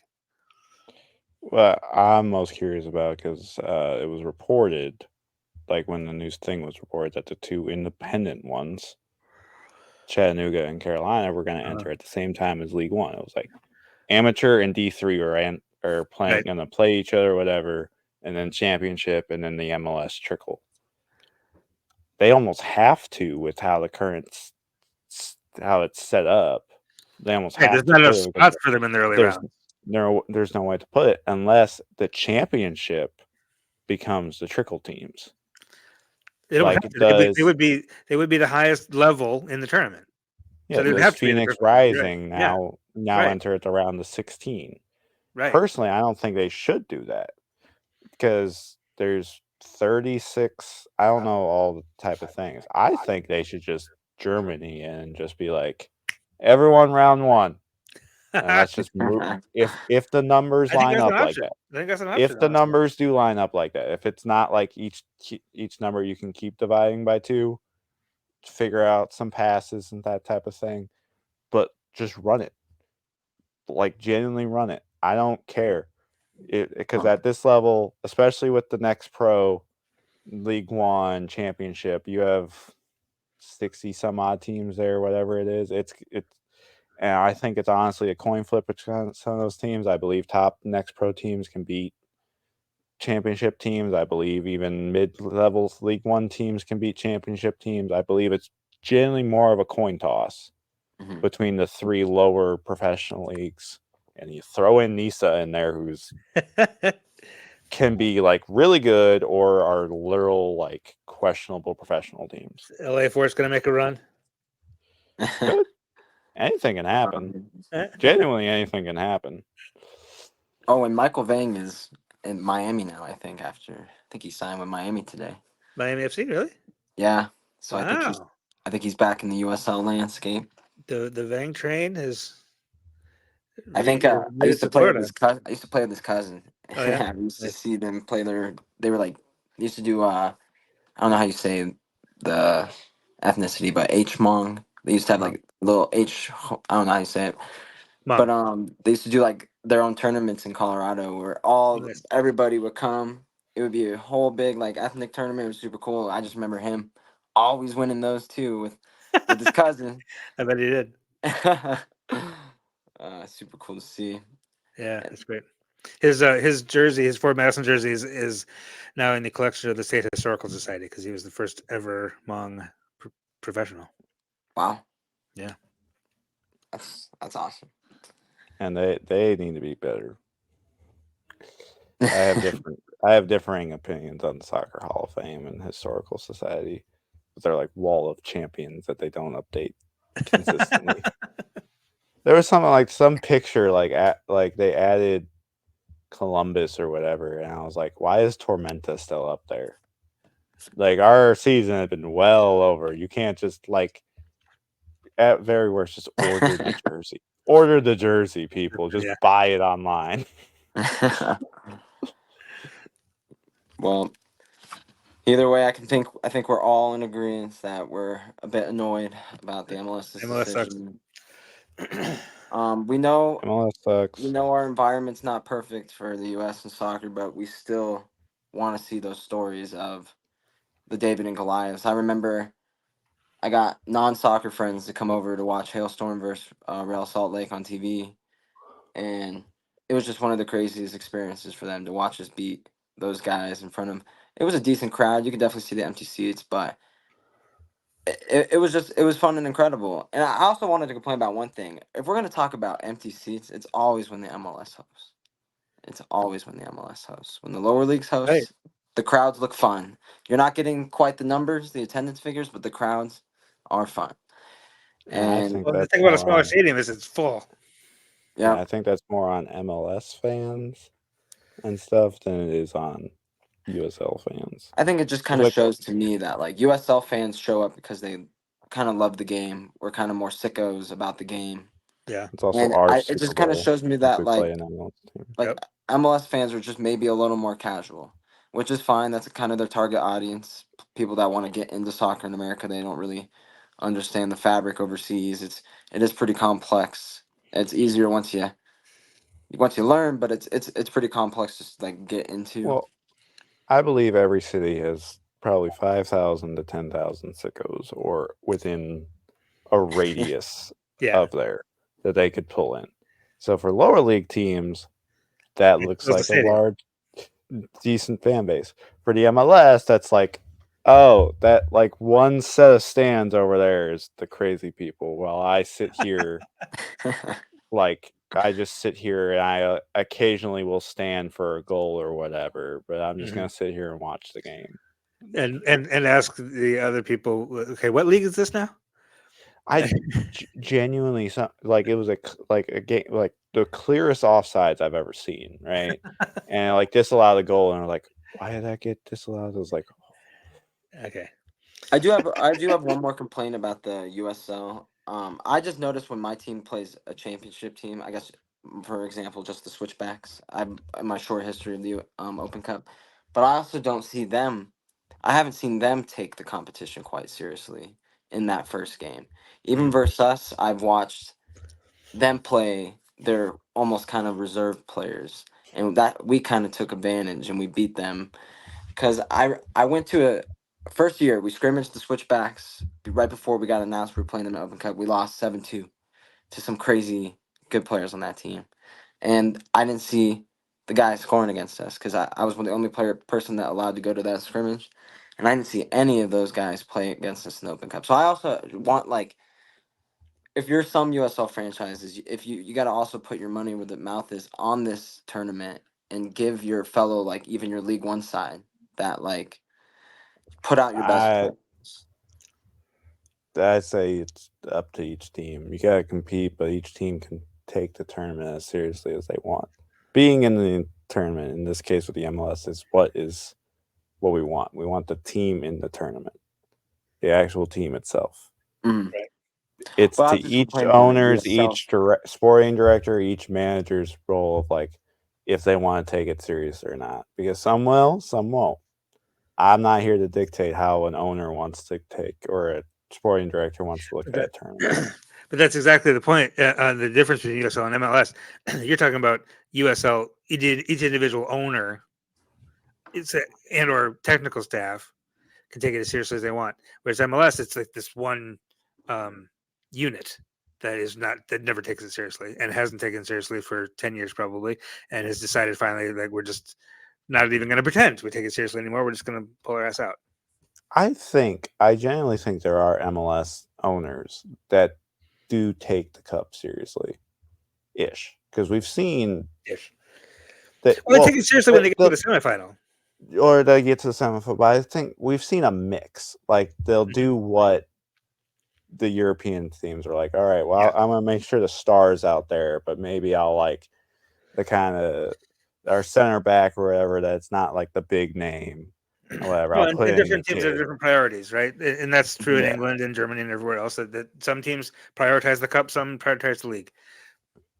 Well, I'm most curious about because it was reported, like when the news thing was reported, that the 2 independent ones, Chattanooga and Carolina, were going to enter at the same time as League One. It was like amateur and D3 are playing, Right. going to play each other, whatever, and then championship, and then the MLS trickle. They almost have to with how the current how it's set up. They almost Right. have There's to not enough put it because spots for them in the early there's rounds. there's no way to put it unless the championship becomes the trickle teams. They don't have Like to. They does would be the highest level in the tournament. So they would does have to be in the Phoenix trickle teams. Right. Rising Yeah. now Right. enter at the round of 16? Right. Personally, I don't think they should do that because there's 36. I don't know all the type of things. I think they should just Germany and just be like, everyone round 1, and let's just move. If the numbers I think line that's an up like option. that, I think that's an if option, the honestly. numbers do line up like that, if it's not like each number you can keep dividing by 2, figure out some passes and that type of thing, but just run it. Like genuinely run it. I don't care. Because at this level, especially with the next pro League One championship, you have 60 some odd teams there, whatever it is. And I think it's honestly a coin flip between some of those teams. I believe top next pro teams can beat championship teams. I believe even mid-level League One teams can beat championship teams. I believe it's generally more of a coin toss Mhm. between the 3 lower professional leagues. And you throw in NISA in there, who's can be like really good or are literal like questionable professional teams. LA Force going to make a run. Good. Anything can happen. Genuinely, anything can happen. Oh, and Michael Vang is in Miami now, I think he signed with Miami today. Miami FC, really? Yeah. So Wow. I think he's back in the USL landscape. The Vang train has I think I made used it to to play with Florida. his cousin. I used to play with his cousin. Oh yeah. I used to Nice. see them play they were like they used to do I don't know how you say the ethnicity, but H Hmong. They used to have like little H. I don't know how you say it, but Mom. they used to do like their own tournaments in Colorado where Nice. everybody would come. it would be a whole big like ethnic tournament. It was super cool. I just remember him always winning those too with his cousin. I bet he did. Super cool to see. Yeah, And that's great. His jersey, his Fort Madison jersey, is now in the collection of the State Historical Society because he was the first ever Hmong professional. wow, Yeah, that's awesome. And they need to be better. I have differing opinions on the Soccer Hall of Fame and Historical Society. But they're like wall of champions that they don't update consistently. There was something like some picture like they added Columbus or whatever, and I was like, why is Tormenta still up there? Like our season had been well over. You can't just like at very worst just order the jersey. Order the jersey, people. Just yeah. buy it online. Well, either way, I think we're all in agreement that we're a bit annoyed about the MLS's MLS sucks. decision. We know MLS sucks. our environment's not perfect for the U.S. and soccer, but we still want to see those stories of the David and Goliaths. I remember I got non-soccer friends to come over to watch Hailstorm versus Real Salt Lake on TV, and it was just one of the craziest experiences for them to watch us beat those guys in front of. It was a decent crowd. You could definitely see the empty seats, but it was fun and incredible. And I also wanted to complain about one thing. If we're gonna talk about empty seats, it's always when the MLS hosts. It's always when the MLS hosts. When the lower leagues Right. hosts, the crowds look fun. You're not getting quite the numbers, the attendance figures, but the crowds are fun. And I And think Well, the that's thing about a more smaller on stadium is it's full. yeah, I think that's more on MLS fans and stuff than it is on USL fans. I think it just kind It's of like shows to me that like USL fans show up because they kind of love the game. We're kind of more sickos about the game, Yeah. it's also and our it Super just kind of Bowl shows me if that we play an MLS team. like Yep. MLS fans are just maybe a little more casual, which is fine. That's kind of their target audience. People that want to get into soccer in America, they don't really understand the fabric overseas. It is pretty complex. It's easier once you learn, but it's pretty complex just to, like get into. Well, I believe every city has probably 5,000 to 10,000 sickos or within a radius Yeah. of there that they could pull in. So for lower league teams, that It looks fills the like a stadium. large, decent fan base. For the MLS, that's like, oh, that like one set of stands over there is the crazy people, while I sit here, like I just sit here and I occasionally will stand for a goal or whatever, but I'm just Mhm. gonna sit here and watch the game. And ask the other people, okay, what league is this now? I genuinely like it was like a game like the clearest offsides I've ever seen, right? And like disallowed a goal, and I'm like, why did that get disallowed? I was like, Okay. I do have one more complaint about the USL. I just noticed when my team plays a championship team, I guess for example, just the Switchbacks. I'm in my short history of the Open Cup, but I also don't see them. I haven't seen them take the competition quite seriously in that first game. Even Mm. versus us, I've watched them play their almost kind of reserve players, and that we kind of took advantage and we beat them because I went to a first year we scrimmaged the switchbacks right before we got announced we were playing in the Open Cup. We lost 7-2 to some crazy good players on that team, and I didn't see the guy scoring against us because I was the only person that allowed to go to that scrimmage, and I didn't see any of those guys play against us in the Open Cup. So I also want like if you're some USL franchises, if you got to also put your money where the mouth is on this tournament and give your fellow like even your League One side that like put out your best I players. I'd say it's up to each team. You gotta compete, but each team can take the tournament as seriously as they want. Being in the tournament, in this case with the MLS, is what we want. We want the team in the tournament, the actual team itself. Mm. It's But I to was just each complaining about the owner's, USL. each sporting director, each manager's role of like if they want to take it serious or not. Because some will, some won't. I'm not here to dictate how an owner wants to take or a sporting director wants to look But at that, a tournament. but that's exactly the point. The difference between USL and MLS. You're talking about USL. Each individual owner and or technical staff can take it as seriously as they want. Whereas MLS, it's like this one unit that never takes it seriously and hasn't taken it seriously for 10 years probably, and has decided finally like we're just not even going to pretend we take it seriously anymore. We're just going to pull our ass out. I genuinely think there are MLS owners that do take the cup seriously, because we've seen Ish. that. Well, they take it seriously when they get to the semifinal. Or they get to the semifinal. But I think we've seen a mix. Like they'll do what the European teams are like. All right, well, I'm gonna make sure the stars out there, but maybe I'll like the kind of our center back or whatever that's not like the big name or whatever. Well, I'll put and in the different teams kid. have different priorities, right? And that's true in Yeah. England and Germany and everywhere else. That some teams prioritize the cup, some prioritize the league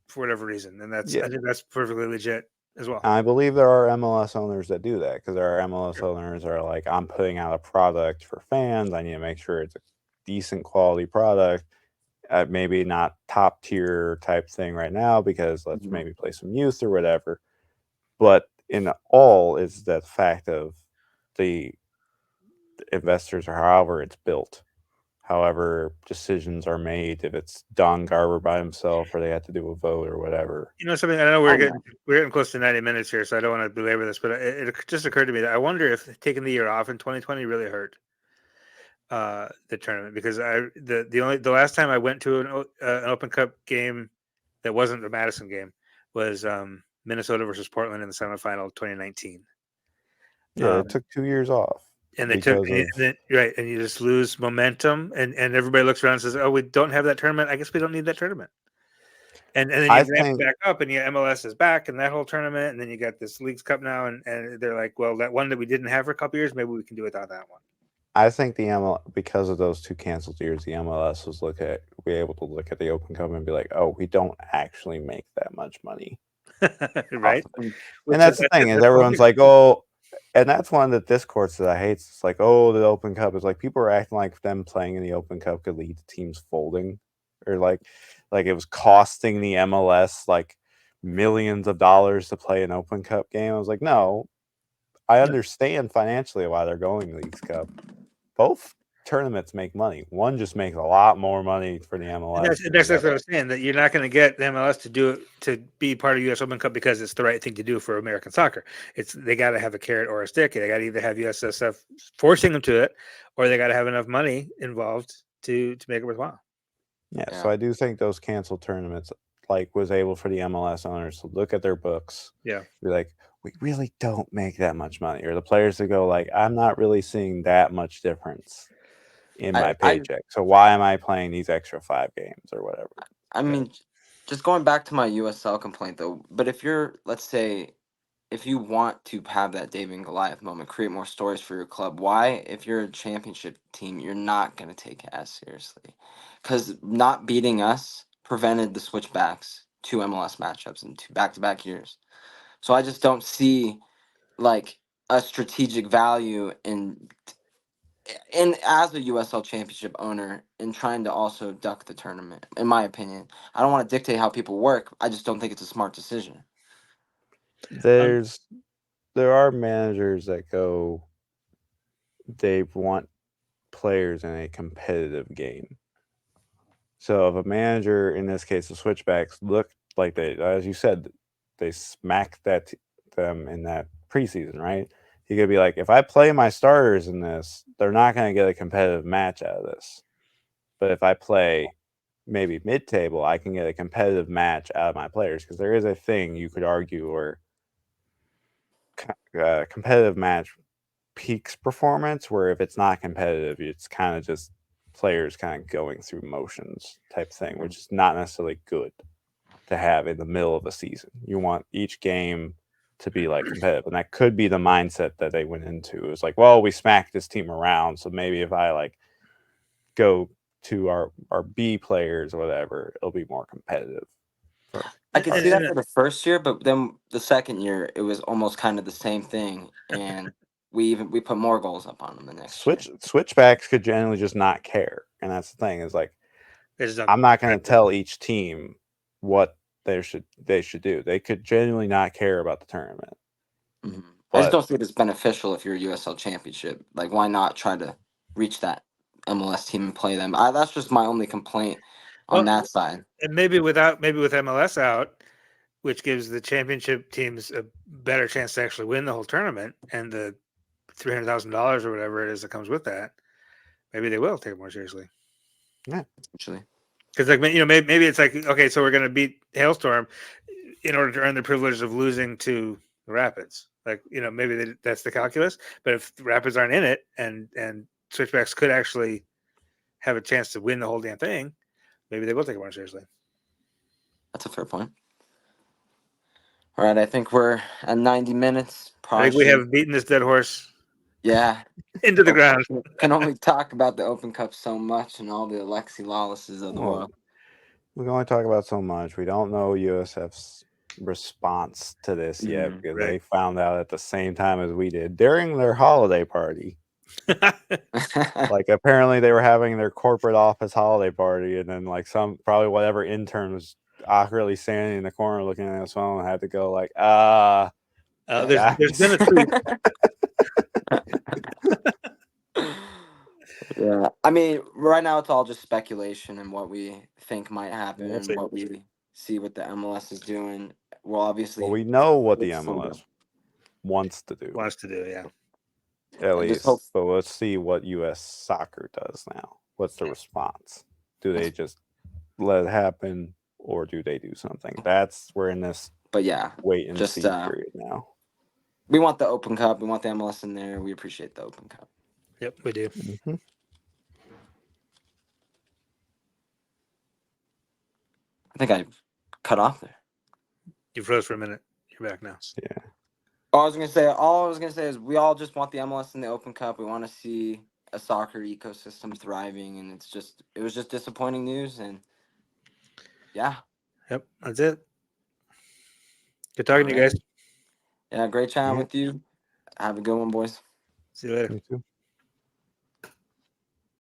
for whatever reason, and I think that's perfectly legit as well. I believe there are MLS owners that do that, because there are MLS owners that are like, I'm putting out a product for fans. I need to make sure it's a decent quality product. Maybe not top tier type thing right now, because let's maybe play some youth or whatever. But in all is the fact of the investors, or however it's built, however decisions are made, if it's Don Garber by himself or they have to do a vote or whatever. You know something? I know we're getting close to 90 minutes here, so I don't want to belabor this, but it just occurred to me that I wonder if taking the year off in 2020 really hurt the tournament, because the last time I went to an Open Cup game that wasn't a Madison game was Minnesota versus Portland in the semifinal 2019. Yeah, it took 2 years off. And they took right, and you just lose momentum, and everybody looks around and says, "Oh, we don't have that tournament. I guess we don't need that tournament." And then you ramp back up, and your MLS is back, and that whole tournament, and then you got this Leagues Cup now, and they're like, "Well, that one that we didn't have for a couple years, maybe we can do without that one." I think because of those 2 canceled years, the MLS was be able to look at the Open Cup and be like, "Oh, we don't actually make that much money." Right? And that's the thing, is everyone's like, "Oh," and that's one of the discourses that I hate. It's like, "Oh, the Open Cup is like," people are acting like them playing in the Open Cup could lead to teams folding, or like it was costing the MLS like millions of dollars to play an Open Cup game. I was like, no, I understand financially why they're going to Leagues Cup. Both tournaments make money. One just makes a lot more money for the MLS. That's what I was saying, that you're not going to get the MLS to be part of U.S. Open Cup because it's the right thing to do for American soccer. They got to have a carrot or a stick. They got to either have USSF forcing them to it, or they got to have enough money involved to make it worthwhile. Yeah, so I do think those canceled tournaments was able for the MLS owners to look at their books, be like, we really don't make that much money, or the players to go like, I'm not really seeing that much difference in my paycheck, so why am I playing these extra 5 games or whatever? I mean, just going back to my USL complaint though, but if you're, let's say, if you want to have that David and Goliath moment, create more stories for your club, why, if you're a championship team, you're not going to take it as seriously? Because not beating us prevented the switchbacks to MLS matchups in 2 back-to-back years. So I just don't see like a strategic value in as a USL championship owner in trying to also duck the tournament. In my opinion, I don't want to dictate how people work. I just don't think it's a smart decision. There are managers that go, they want players in a competitive game. So if a manager, in this case the Switchbacks, looked like they, as you said, they smacked them in that preseason, right? He could be like, if I play my starters in this, they're not going to get a competitive match out of this. But if I play maybe mid-table, I can get a competitive match out of my players, because there is a thing you could argue where competitive match peaks performance, where if it's not competitive, it's kind of just players kind of going through motions type thing, which is not necessarily good to have in the middle of a season. You want each game to be like competitive, and that could be the mindset that they went into. It was like, well, we smacked this team around, so maybe if I like go to our B players or whatever, it'll be more competitive. I could see that for the first year, but then the second year it was almost kind of the same thing, and we put more goals up on them the next year. Switchbacks could generally just not care, and that's the thing, is like, I'm not going to tell each team what they should do. They could genuinely not care about the tournament. Mm-hmm. I just But don't see it as beneficial if you're a USL championship. Like, why not try to reach that MLS team and play them? That's just my only complaint on Well, that side. and maybe with MLS out, which gives the championship teams a better chance to actually win the whole tournament, and the $300,000 or whatever it is that comes with that, maybe they will take it more seriously. Actually, Because maybe it's like, okay, so we're going to beat Hailstorm in order to earn the privilege of losing to the Rapids. Like, maybe that's the calculus. But if the Rapids aren't in it, and Switchbacks could actually have a chance to win the whole damn thing, maybe they will take it more seriously. that's a fair point. All right, I think we're at 90 minutes. I think we have beaten this dead horse. Yeah. Into the ground. Can only talk about the Open Cup so much and all the Alexi Lawlesses of the world. We can only talk about so much. We don't know USF's response to this yet because they found out at the same time as we did during their holiday party. Like, apparently they were having their corporate office holiday party, and then probably whatever intern was awkwardly standing in the corner looking at his phone and had to go like, there's been a tweet. Yeah, I mean, right now it's all just speculation and what we think might happen and what we see what the MLS is doing. Well, obviously, we know what the MLS wants to do. Yeah. At least, but let's see what U.S. soccer does now. What's the response? Do they just let it happen, or do they do something? We're in this wait and see period now. We want the Open Cup. We want the MLS in there. We appreciate the Open Cup. Yep, we do. Mm-hmm. I think I cut off there. You froze for a minute. You're back now. Yeah. All I was gonna say is we all just want the MLS in the Open Cup. We want to see a soccer ecosystem thriving, and it was just disappointing news. And yeah. Yep, that's it. Good talking to you guys. Yeah, great chatting with you. Have a good one, boys. See you later. You too.